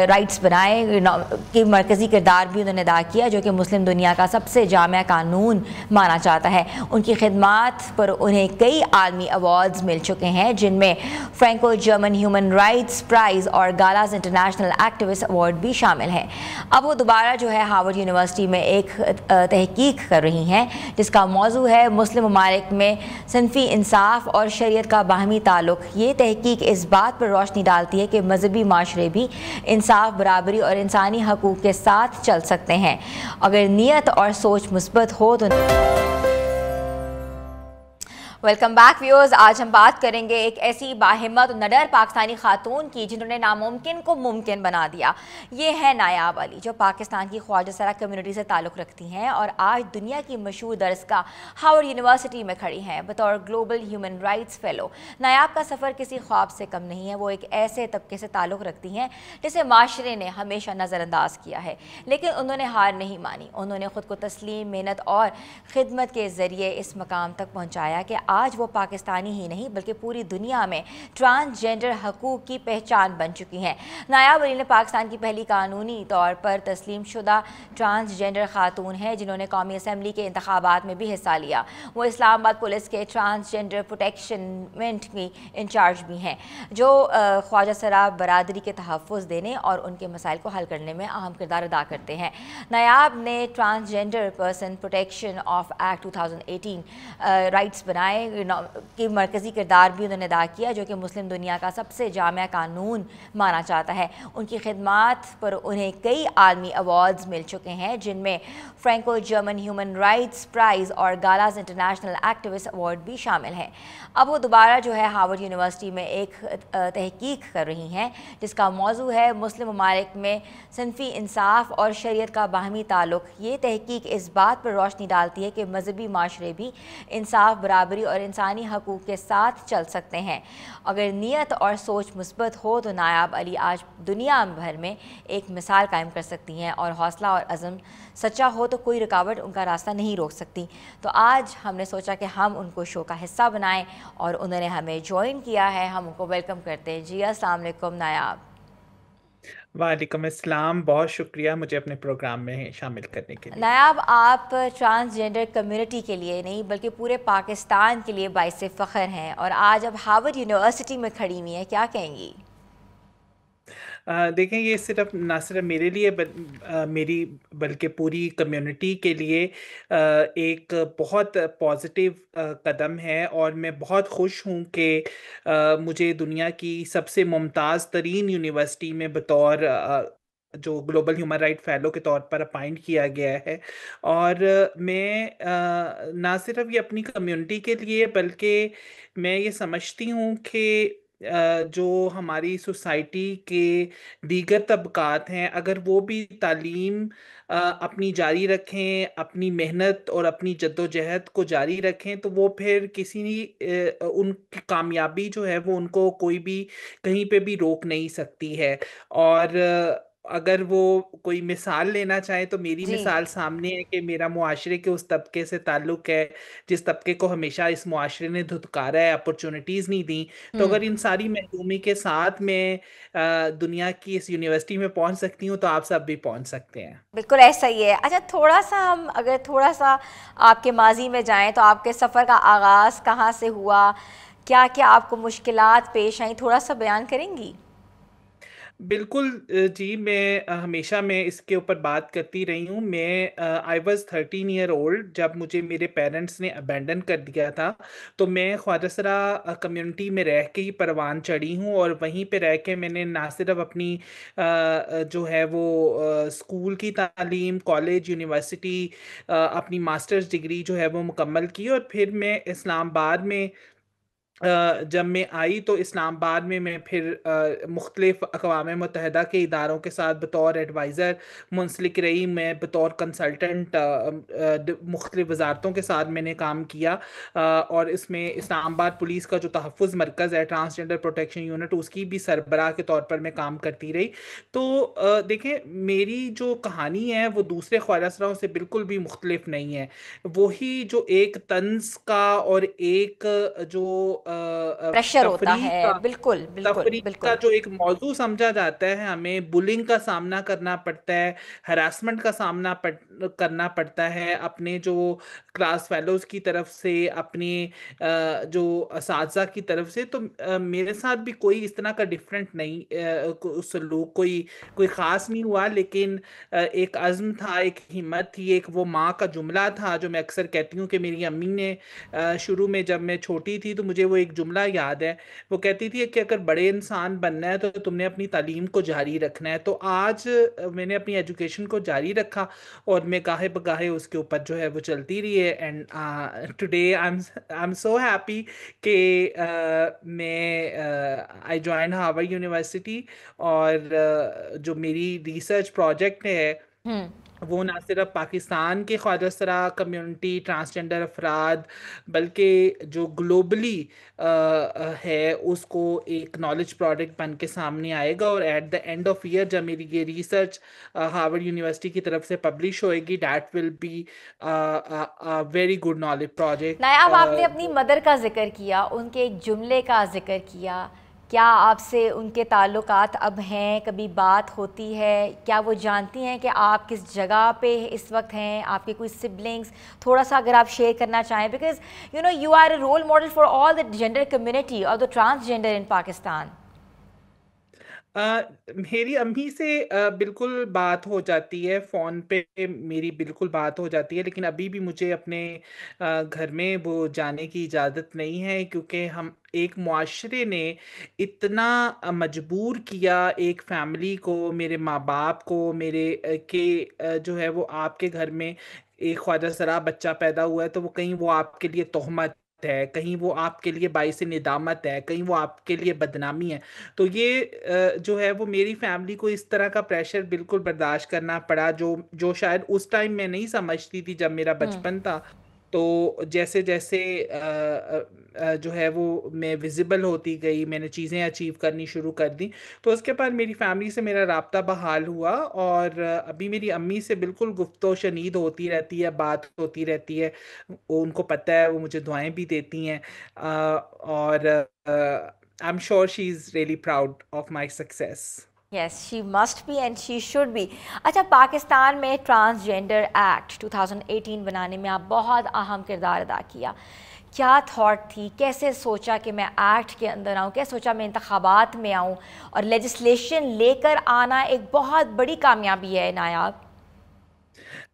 rights बनाए कि मरकज़ी किरदार भी उन्होंने अदा किया, जो कि मुस्लिम दुनिया का सबसे जामिया कानून माना जाता है। उनकी खिदमात पर उन्हें कई आलमी अवार्ड्स मिल चुके हैं, जिनमें Franco German human rights prize और गालाज इंटरनेशनल एक्टिविस्ट अवार्ड भी शामिल हैं। अब वो दोबारा जो है हार्वर्ड यूनिवर्सिटी में एक तहकीक कर रही हैं, जिसका मौजू है मुस्लिम ममालिक में सिनफी इंसाफ और शरीयत का बाहमी ताल्लुक। ये तहकीक इस बात पर रोशनी डालती है कि मजहबी माशरे भी इंसाफ, बराबरी और इंसानी हकूक़ के साथ चल सकते हैं अगर नीयत और सोच मुस्बत हो तो। Welcome back viewers. आज हम बात करेंगे एक ऐसी बाहिम्मत और नडर पाकिस्तानी खातून की जिन्होंने नामुमकिन को मुमकिन बना दिया। ये है नायाब अली, जो पाकिस्तान की ख्वाजा सरा कम्युनिटी से ताल्लुक़ रखती हैं और आज दुनिया की मशहूर दरसगाह हार्वर्ड यूनिवर्सिटी में खड़ी हैं बतौर ग्लोबल ह्यूमन राइट्स फेलो। नायाब का सफ़र किसी ख्वाब से कम नहीं है। वो एक ऐसे तबके से ताल्लुक़ रखती हैं जिसे माशरे ने हमेशा नज़रअंदाज किया है, लेकिन उन्होंने हार नहीं मानी। उन्होंने ख़ुद को तस्लीम, मेहनत और ख़िदमत के ज़रिए इस मकाम तक पहुँचाया कि आज वो पाकिस्तानी ही नहीं बल्कि पूरी दुनिया में ट्रांसजेंडर हकूक़ की पहचान बन चुकी हैं। नायाब अली ने पाकिस्तान की पहली कानूनी तौर पर तस्लीम शुदा ट्रांसजेंडर खातून है जिन्होंने कौमी असम्बली के इंतखाबात में भी हिस्सा लिया। वो इस्लामाबाद पुलिस के ट्रांसजेंडर प्रोटेक्शनमेंट की इंचार्ज भी हैं, जो ख्वाजा सरा बरादरी के तहफ़्फ़ुज़ देने और उनके मसाइल को हल करने में अहम किरदार अदा करते हैं। नायाब ने transgender person protection of act 2018 rights बनाए कि मरकज़ी किरदार भी उन्होंने अदा किया, जो कि मुस्लिम दुनिया का सबसे जामिया कानून माना जाता है। उनकी खिदमात पर उन्हें कई आलमी अवार्ड्स मिल चुके हैं, जिनमें Franco German human rights prize और गालाज इंटरनेशनल एक्टिविस्ट अवार्ड भी शामिल हैं। अब वो दोबारा जो है हार्वर्ड यूनिवर्सिटी में एक तहकीक कर रही हैं, जिसका मौजू है मुस्लिम ममालिक में सिनफी इंसाफ और शरीयत का बाहमी ताल्लुक। ये तहकीक इस बात पर रोशनी डालती है कि मजहबी माशरे भी इंसाफ, बराबरी और इंसानी हकूक़ के साथ चल सकते हैं अगर नीयत और सोच मुस्बत हो तो। नायाब अली आज दुनिया भर में एक मिसाल कायम कर सकती हैं और हौसला और अज़म सच्चा हो तो कोई रुकावट उनका रास्ता नहीं रोक सकती। तो आज हमने सोचा कि हम उनको शो का हिस्सा बनाएं और उन्होंने हमें ज्वाइन किया है। हम उनको वेलकम करते हैं। जी अस्सलाम वालेकुम नायाब। वालेकुम अस्सलाम, बहुत शुक्रिया मुझे अपने प्रोग्राम में शामिल करने के लिए। नायाब, आप ट्रांसजेंडर कम्युनिटी के लिए नहीं बल्कि पूरे पाकिस्तान के लिए बाइसे फ़ख्र हैं और आज अब हार्वर्ड यूनिवर्सिटी में खड़ी हुई हैं, क्या कहेंगी? देखें, ये सिर्फ ना सिर्फ मेरे लिए मेरी बल्कि पूरी कम्युनिटी के लिए एक बहुत पॉजिटिव कदम है और मैं बहुत खुश हूँ कि मुझे दुनिया की सबसे मुमताज़ तरीन यूनिवर्सिटी में बतौर जो ग्लोबल ह्यूमन राइट फेलो के तौर पर अपॉइंट किया गया है। और मैं ना सिर्फ ये अपनी कम्युनिटी के लिए बल्कि मैं ये समझती हूँ कि जो हमारी सोसाइटी के दीगर तबकात हैं, अगर वो भी तालीम अपनी जारी रखें, अपनी मेहनत और अपनी जद्दोजहद को जारी रखें, तो वो फिर किसी उनकी कामयाबी जो है वो उनको कोई भी कहीं पे भी रोक नहीं सकती है। और अगर वो कोई मिसाल लेना चाहे तो मेरी जी मिसाल सामने है कि मेरा मुआशरे के उस तबके से ताल्लुक़ है जिस तबके को हमेशा इस मुआशरे ने धुतकारा है, अपॉर्चुनिटीज़ नहीं दी। तो अगर इन सारी महरूमी के साथ मैं दुनिया की इस यूनिवर्सिटी में पहुंच सकती हूँ, तो आप सब भी पहुंच सकते हैं। बिल्कुल ऐसा ही है। अच्छा, थोड़ा सा आपके माजी में जाएं तो आपके सफ़र का आगाज़ कहाँ से हुआ, क्या क्या आपको मुश्किलात पेश आई, थोड़ा सा बयान करेंगी? बिल्कुल जी, हमेशा मैं इसके ऊपर बात करती रही हूँ। आई वाज़ 13 ईयर ओल्ड जब मुझे मेरे पेरेंट्स ने अबैंडन कर दिया था। तो मैं ख्वाजा सरा कम्युनिटी में रह के ही परवान चढ़ी हूँ और वहीं पे रह के मैंने ना सिर्फ अपनी जो है वो स्कूल की तालीम, कॉलेज, यूनिवर्सिटी, अपनी मास्टर्स डिग्री जो है वो मुकम्मल की और फिर मैं इस्लामाबाद में जब मैं आई तो इस्लामाबाद में मैं फिर मुख्तलिफ अक़वाम मुत्तहिदा के इदारों के साथ बतौर एडवाइज़र मुंसलिक रही। मैं बतौर कंसल्टेंट मुख्तलिफ वजारतों के साथ मैंने काम किया, और इसमें इस्लामाबाद पुलिस का जो तहफ़्फ़ुज़ मरकज़ है, ट्रांसजेंडर प्रोटेक्शन यूनिट, उसकी भी सरबराह के तौर पर मैं काम करती रही। तो देखें, मेरी जो कहानी है वो दूसरे ख्वाजा से बिल्कुल भी मुख्तलिफ नहीं है। वही जो एक तंज़ का और एक जो प्रेशर होता तफरीक है, का बिल्कुल बिल्कुल तफरीक का बिल्कुल। जो एक मौजू समझा जाता है, हमें बुलिंग का सामना करना पड़ता है, हरासमेंट का करना पड़ता है अपने जो क्लास फेलोज की तरफ से, अपने जो असातिज़ा की तरफ से। तो मेरे साथ भी कोई इस तरह का डिफरेंट नहीं, सलूक कोई कोई ख़ास नहीं हुआ। लेकिन एक अज़्म था, एक हिम्मत थी, एक वो माँ का जुमला था जो मैं अक्सर कहती हूँ कि मेरी अम्मी ने शुरू में, जब मैं छोटी थी तो मुझे वो एक जुमला याद है। वो कहती थी कि अगर बड़े इंसान बनना है तो तुमने अपनी तालीम को जारी रखना है। तो आज मैंने अपनी एजुकेशन को जारी रखा और मैं गाहे बगाहे उसके ऊपर जो है वो चलती रही है। And today I am so happy कि मैं आई जॉइन हार्वर्ड यूनिवर्सिटी, और जो मेरी रिसर्च प्रोजेक्ट है हम्म। वो ना सिर्फ पाकिस्तान के ख्वाजा सरा कम्युनिटी, ट्रांसजेंडर अफराद, बल्कि जो ग्लोबली है उसको एक नॉलेज प्रोडक्ट बन के सामने आएगा। और at the end of year जब मेरी ये रिसर्च हार्वर्ड यूनिवर्सिटी की तरफ से पब्लिश होएगी, that will be very good knowledge नायाब, आपने प्रोजेक्ट। अपनी मदर का जिक्र किया, उनके एक जुमले का जिक्र किया। क्या आपसे उनके ताल्लुकात अब हैं? कभी बात होती है? क्या वो जानती हैं कि आप किस जगह पे इस वक्त हैं? आपके कोई सिबलिंग्स? थोड़ा सा अगर आप शेयर करना चाहें, because you know you are a role model for all the gender community और द ट्रांसजेंडर इन पाकिस्तान। मेरी अम्मी से बिल्कुल बात हो जाती है, फ़ोन पे मेरी बिल्कुल बात हो जाती है। लेकिन अभी भी मुझे अपने घर में वो जाने की इजाज़त नहीं है, क्योंकि हम एक मुआशरे ने इतना मजबूर किया एक फैमिली को, मेरे माँ बाप को, मेरे जो है वो आपके घर में एक ख्वाजा सरा बच्चा पैदा हुआ है तो वो कहीं वो आपके लिए तोहमत है, कहीं वो आपके लिए बाइस निदामत है, कहीं वो आपके लिए बदनामी है। तो ये जो है वो मेरी फैमिली को इस तरह का प्रेशर बिल्कुल बर्दाश्त करना पड़ा, जो जो शायद उस टाइम मैं नहीं समझती थी जब मेरा बचपन था। तो जैसे जैसे जो है वो मैं विजिबल होती गई, मैंने चीज़ें अचीव करनी शुरू कर दी, तो उसके बाद मेरी फैमिली से मेरा राब्ता बहाल हुआ। और अभी मेरी अम्मी से बिल्कुल गुफ्तो शनीद होती रहती है, बात होती रहती है। उनको पता है, वो मुझे दुआएं भी देती हैं, और I am sure she is really proud of my success. Yes, she must be and she should be. अच्छा, पाकिस्तान में ट्रांसजेंडर एक्ट 2018 बनाने में आप बहुत अहम किरदार अदा किया। क्या थॉट थी, कैसे सोचा कि मैं एक्ट के अंदर आऊँ, कैसे सोचा मैं इंतखाबात में आऊँ? और लेजिस्लेशन लेकर आना एक बहुत बड़ी कामयाबी है नायाब।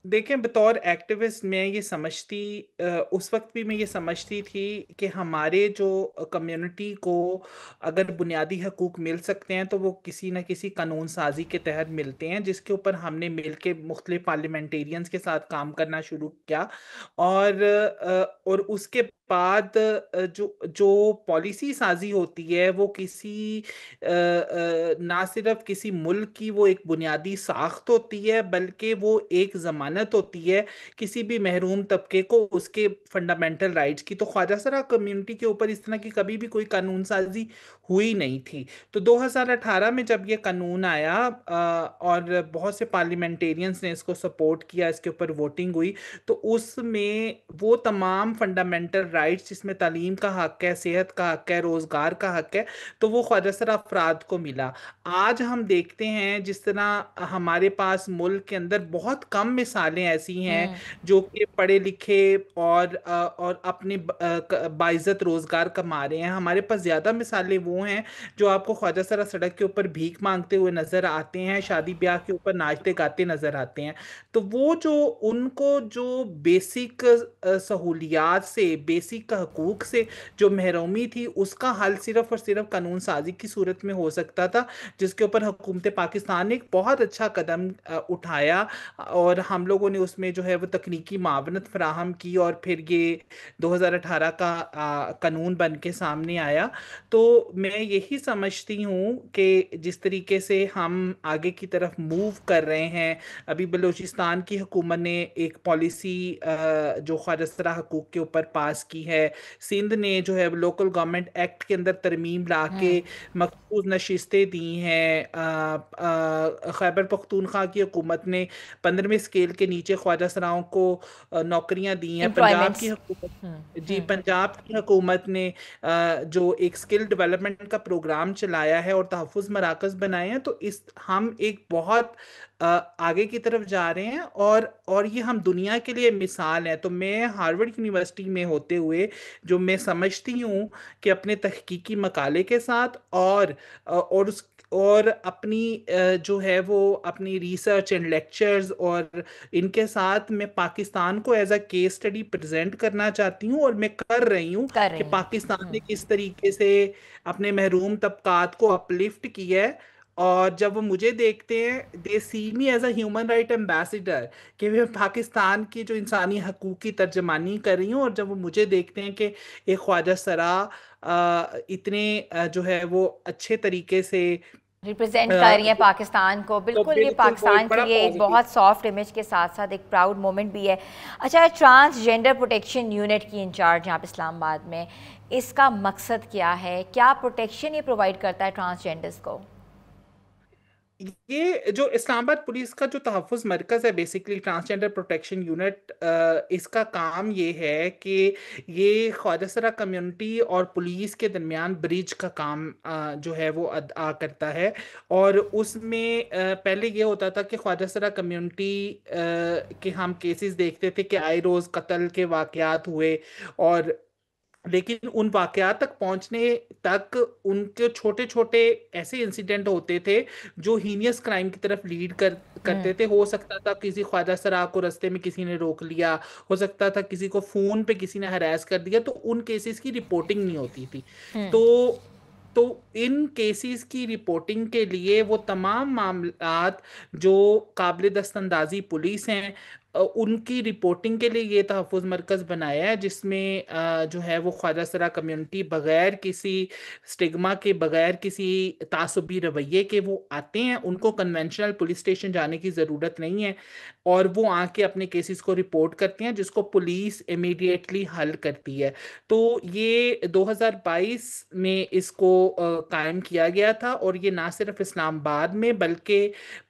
देखें, बतौर एक्टिविस्ट मैं ये समझती, उस वक्त भी मैं ये समझती थी कि हमारे जो कम्युनिटी को अगर बुनियादी हकूक़ मिल सकते हैं तो वो किसी न किसी कानून साजी के तहत मिलते हैं, जिसके ऊपर हमने मिल के मुख्तलिफ पार्लियामेंटेरियंस के साथ काम करना शुरू किया। और उसके बाद जो जो पॉलिसी साजी होती है वो किसी ना सिर्फ किसी मुल्क की वो एक बुनियादी साख्त होती है, बल्कि वो एक ज़मानत होती है किसी भी महरूम तबके को उसके फंडामेंटल राइट्स की। तो ख्वाजा सरा कम्युनिटी के ऊपर इस तरह की कभी भी कोई कानून साजी हुई नहीं थी। तो 2018 में जब ये कानून आया, और बहुत से पार्लियामेंटेरियंस ने इसको सपोर्ट किया, इसके ऊपर वोटिंग हुई, तो उसमें वो तमाम फंडामेंटल राइट्स जिसमें तालीम का हक है, सेहत का हक है, रोज़गार का हक है, तो वो ख्वाजा सरा अफराद को मिला। आज हम देखते हैं जिस तरह हमारे पास मुल्क के अंदर बहुत कम मिसालें ऐसी हैं जो कि पढ़े लिखे और अपने बाइज्जत रोज़गार कमा रहे हैं। हमारे पास ज़्यादा मिसालें वो हैं जो आपको ख्वाजा सरा सड़क के ऊपर भीख मांगते हुए नज़र आते हैं, शादी ब्याह के ऊपर नाचते गाते नज़र आते हैं। तो वो जो उनको जो बेसिक सहूलियात से, बेसिक बेसिक हकूक से जो महरूमी थी उसका हल सिर्फ और सिर्फ कानून साजी की सूरत में हो सकता था, जिसके ऊपर हुकूमत पाकिस्तान ने एक बहुत अच्छा कदम उठाया और हम लोगों ने उसमें जो है वो तकनीकी मावनत फराहम की और फिर ये 2018 का कानून बन के सामने आया। तो मैं यही समझती हूँ कि जिस तरीके से हम आगे की तरफ मूव कर रहे हैं, अभी बलूचिस्तान की हुकूमत ने एक पॉलिसी जो ख्वाजा सरा हकूक के ऊपर पास की है, सिंध ने जो है लोकल गवर्नमेंट एक्ट के अंदर तरमीम ला के मखसूस नशिस्तें दी हैं, खैबर पख्तूनख्वा की हुकूमत ने 15वें स्केल के नीचे ख्वाजा सराओं को नौकरियां दी हैं, पंजाब की हुकूमत पंजाब की हुकूमत ने जो एक स्किल डेवलपमेंट का प्रोग्राम चलाया है और तहफ़्फ़ुज़ मराकज़ बनाए हैं। तो इस हम एक बहुत आगे की तरफ जा रहे हैं और ये हम दुनिया के लिए मिसाल है। तो मैं हार्वर्ड यूनिवर्सिटी में होते हुए जो मैं समझती हूँ कि अपने तहकीकी मकाले के साथ और अपनी जो है वो अपनी रिसर्च एंड लेक्चर्स और इनके साथ मैं पाकिस्तान को as a case study present करना चाहती हूँ और मैं कर रही हूँ कि पाकिस्तान ने किस तरीके से अपने महरूम तबकात को अपलिफ्ट किया है। और जब वो मुझे देखते हैं, they see me as a human right ambassador, कि मैं पाकिस्तान की जो इंसानी हकूक़ की तर्जमानी कर रही हूँ। और जब वो मुझे देखते हैं कि एक ख्वाजा सरा इतने जो है वो अच्छे तरीके से रिप्रेजेंट कर रही है पाकिस्तान को, बिल्कुल ये पाकिस्तान के लिए एक बहुत सॉफ्ट इमेज के साथ साथ एक प्राउड मोमेंट भी है। अच्छा, ट्रांसजेंडर प्रोटेक्शन यूनिट की इंचार्ज यहाँ पे इस्लामाबाद में, इसका मकसद क्या है? क्या प्रोटेक्शन ये प्रोवाइड करता है ट्रांसजेंडर्स को? ये जो इस्लामाबाद पुलिस का जो तहफ़्फ़ुज़ मरकज़ है, बेसिकली ट्रांसजेंडर प्रोटेक्शन यूनिट, इसका काम ये है कि ये ख्वाजा सरा कम्युनिटी और पुलिस के दरमियान ब्रिज का काम जो है वो अदा करता है। और उसमें पहले ये होता था कि ख्वाजा सरा कम्युनिटी के हम केसेस देखते थे कि आए रोज़ कत्ल के वाक़यात हुए, और लेकिन उन वाक़यात तक पहुंचने तक उनके छोटे छोटे ऐसे इंसिडेंट होते थे जो हीनियस क्राइम की तरफ लीड करते थे। हो सकता था किसी ख्वाजा सरा को रास्ते में किसी ने रोक लिया, हो सकता था किसी को फ़ोन पे किसी ने हरास कर दिया, तो उन केसेस की रिपोर्टिंग नहीं होती थी। तो इन केसेस की रिपोर्टिंग के लिए वो तमाम मामलात जो काबिल दस्तंदाजी पुलिस हैं उनकी रिपोर्टिंग के लिए ये तहफ़्फ़ुज़ मरकज़ बनाया है, जिसमें जो है वो ख्वाजा सरा कम्युनिटी बग़ैर किसी स्टिग्मा के, बग़ैर किसी तासुबी रवैये के वो आते हैं। उनको कन्वेंशनल पुलिस स्टेशन जाने की ज़रूरत नहीं है और वो आके अपने केसेस को रिपोर्ट करते हैं, जिसको पुलिस इमीडिएटली हल करती है। तो ये 2022 में इसको कायम किया गया था और ये ना सिर्फ इस्लामाबाद में बल्कि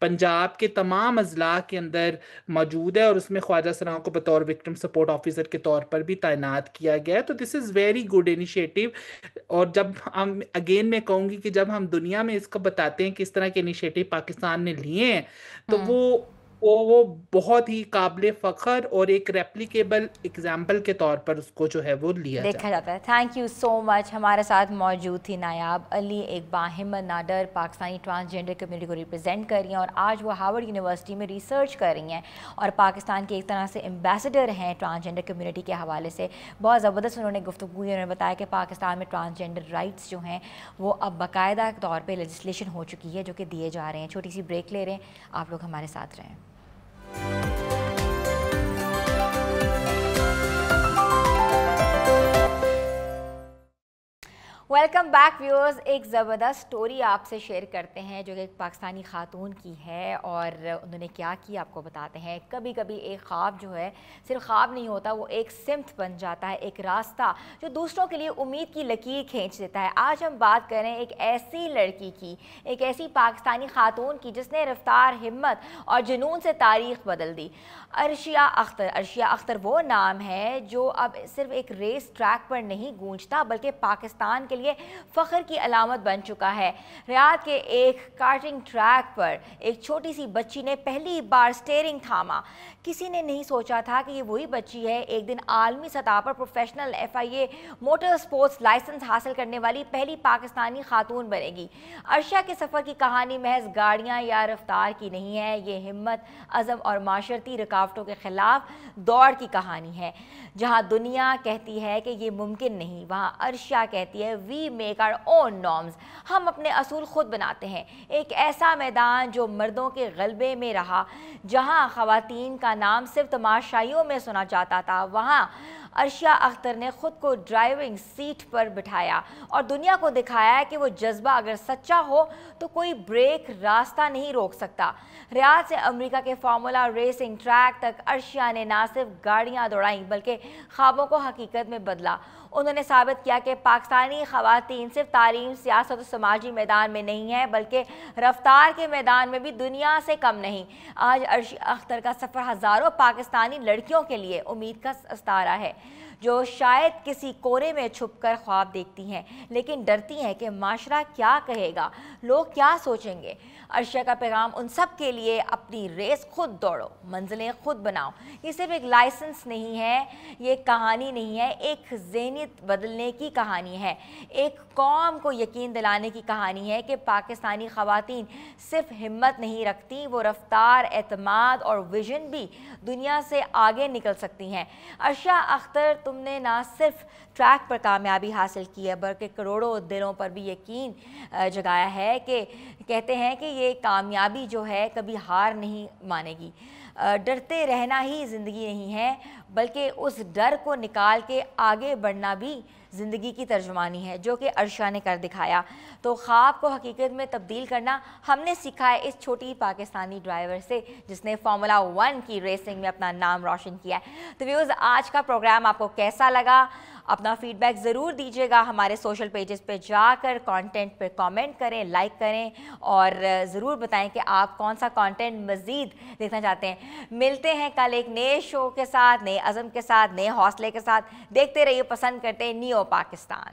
पंजाब के तमाम अजला के अंदर मौजूद है और उसमें ख्वाजा सराओं को बतौर विक्टिम सपोर्ट ऑफिसर के तौर पर भी तैनात किया गया है। तो this is very good initiative. और जब हम अगेन मैं कहूँगी कि जब हम दुनिया में इसको बताते हैं कि इस तरह के इनिशिएटिव पाकिस्तान ने लिए हैं, तो वो बहुत ही काबिल फ़ख्र और एक रेप्लिकेबल एग्जाम्पल के तौर पर उसको जो है वो देखा जाता है। Thank you so much. हमारे साथ मौजूद थी नायाब अली, एक बाहिम्मत नाडर पाकिस्तानी ट्रांसजेंडर कम्युनिटी को रिप्रेजेंट कर रही हैं और आज वो हार्वर्ड यूनिवर्सिटी में रिसर्च कर रही हैं और पाकिस्तान के एक तरह से एम्बेसडर हैं ट्रांसजेंडर कम्युनिटी के हवाले से। बहुत ज़बरदस्त उन्होंने गुफ्तगू की। उन्होंने बताया कि पाकिस्तान में ट्रांसजेंडर राइट्स जो हैं वो अब बाकायदा तौर पर लेजिस्लेशन हो चुकी है जो कि दिए जा रहे हैं। छोटी सी ब्रेक ले रहे हैं, आप लोग हमारे साथ रहें। Welcome back viewers. एक ज़बरदस्त स्टोरी आपसे शेयर करते हैं जो कि एक पाकिस्तानी खातून की है और उन्होंने क्या किया आपको बताते हैं। कभी कभी एक ख्वाब जो है सिर्फ ख्वाब नहीं होता, वो एक सिमत बन जाता है, एक रास्ता जो दूसरों के लिए उम्मीद की लकीर खींच देता है। आज हम बात करें एक ऐसी लड़की की, एक ऐसी पाकिस्तानी खातून की जिसने रफ्तार, हिम्मत और जुनून से तारीख़ बदल दी। अर्शिया अख्तर। अर्शिया अख्तर वो नाम है जो अब सिर्फ एक रेस ट्रैक पर नहीं गूंजता बल्कि पाकिस्तान के के लिए फ़ख्र की अलामत बन चुका है। रियाद के एक कार्टिंग ट्रैक पर एक छोटी सी बच्ची ने पहली बार स्टीयरिंग थामा। किसी ने नहीं सोचा था कि ये वही बच्ची है एक दिन आलमी सतह पर professional FIA motor sports licence हासिल करने वाली पहली पाकिस्तानी खातून बनेगी। अर्शा के सफ़र की कहानी महज गाड़ियाँ या रफ्तार की नहीं है, ये हिम्मत, अज़म और माशरती रुकावटों के खिलाफ दौड़ की कहानी है। जहाँ दुनिया कहती है कि ये मुमकिन नहीं, वहाँ अर्शा कहती है we make our own norms, हम अपने असूल खुद बनाते हैं। एक ऐसा मैदान जो मर्दों के गलबे में रहा, जहाँ ख़वातीन का नाम सिर्फ तमाशाइयों में सुना जाता था, वहाँ अर्शा अख्तर ने खुद को ड्राइविंग सीट पर बिठाया और दुनिया को दिखाया कि वो जज्बा अगर सच्चा हो तो कोई ब्रेक रास्ता नहीं रोक सकता। रियाद से अमेरिका के फार्मूला रेसिंग ट्रैक तक अर्शा ने ना सिर्फ गाड़ियां दौड़ाईं बल्कि ख्वाबों को हकीकत में बदला। उन्होंने साबित किया कि पाकिस्तानी ख़वातीन सिर्फ तालीम, सियासत और समाजी मैदान में नहीं है बल्कि रफ्तार के मैदान में भी दुनिया से कम नहीं। आज अर्शा अख्तर का सफ़र हज़ारों पाकिस्तानी लड़कियों के लिए उम्मीद का सितारा है जो शायद किसी कोने में छुपकर ख्वाब देखती हैं लेकिन डरती हैं कि माशरा क्या कहेगा, लोग क्या सोचेंगे। अर्शा का पैगाम उन सब के लिए अपनी रेस खुद दौड़ो, मंजिलें खुद बनाओ। ये सिर्फ एक लाइसेंस नहीं है, ये कहानी नहीं है, एक ज़हनियत बदलने की कहानी है, एक कौम को यकीन दिलाने की कहानी है कि पाकिस्तानी ख़वातीन सिर्फ हिम्मत नहीं रखती, वो रफ्तार, एतमाद और विजन भी दुनिया से आगे निकल सकती हैं। अर्शा अख्तर, तुमने ना सिर्फ ट्रैक पर कामयाबी हासिल की है बल्कि करोड़ों दिलों पर भी यकीन जगाया है कि कहते हैं कि ये कामयाबी जो है कभी हार नहीं मानेगी। डरते रहना ही ज़िंदगी नहीं है बल्कि उस डर को निकाल के आगे बढ़ना भी ज़िंदगी की तर्जुमानी है, जो कि अर्शा ने कर दिखाया। तो ख्वाब को हकीकत में तब्दील करना हमने सीखा है इस छोटी पाकिस्तानी ड्राइवर से जिसने फार्मूला 1 की रेसिंग में अपना नाम रोशन किया है। तो व्यूअर्स, आज का प्रोग्राम आपको कैसा लगा? अपना फीडबैक ज़रूर दीजिएगा। हमारे सोशल पेजेस पे जाकर कंटेंट पे कमेंट करें, लाइक करें और ज़रूर बताएं कि आप कौन सा कंटेंट मज़ीद देखना चाहते हैं। मिलते हैं कल एक नए शो के साथ, नए अज़म के साथ, नए हौसले के साथ। देखते रहिए, पसंद करते हैं नियो पाकिस्तान।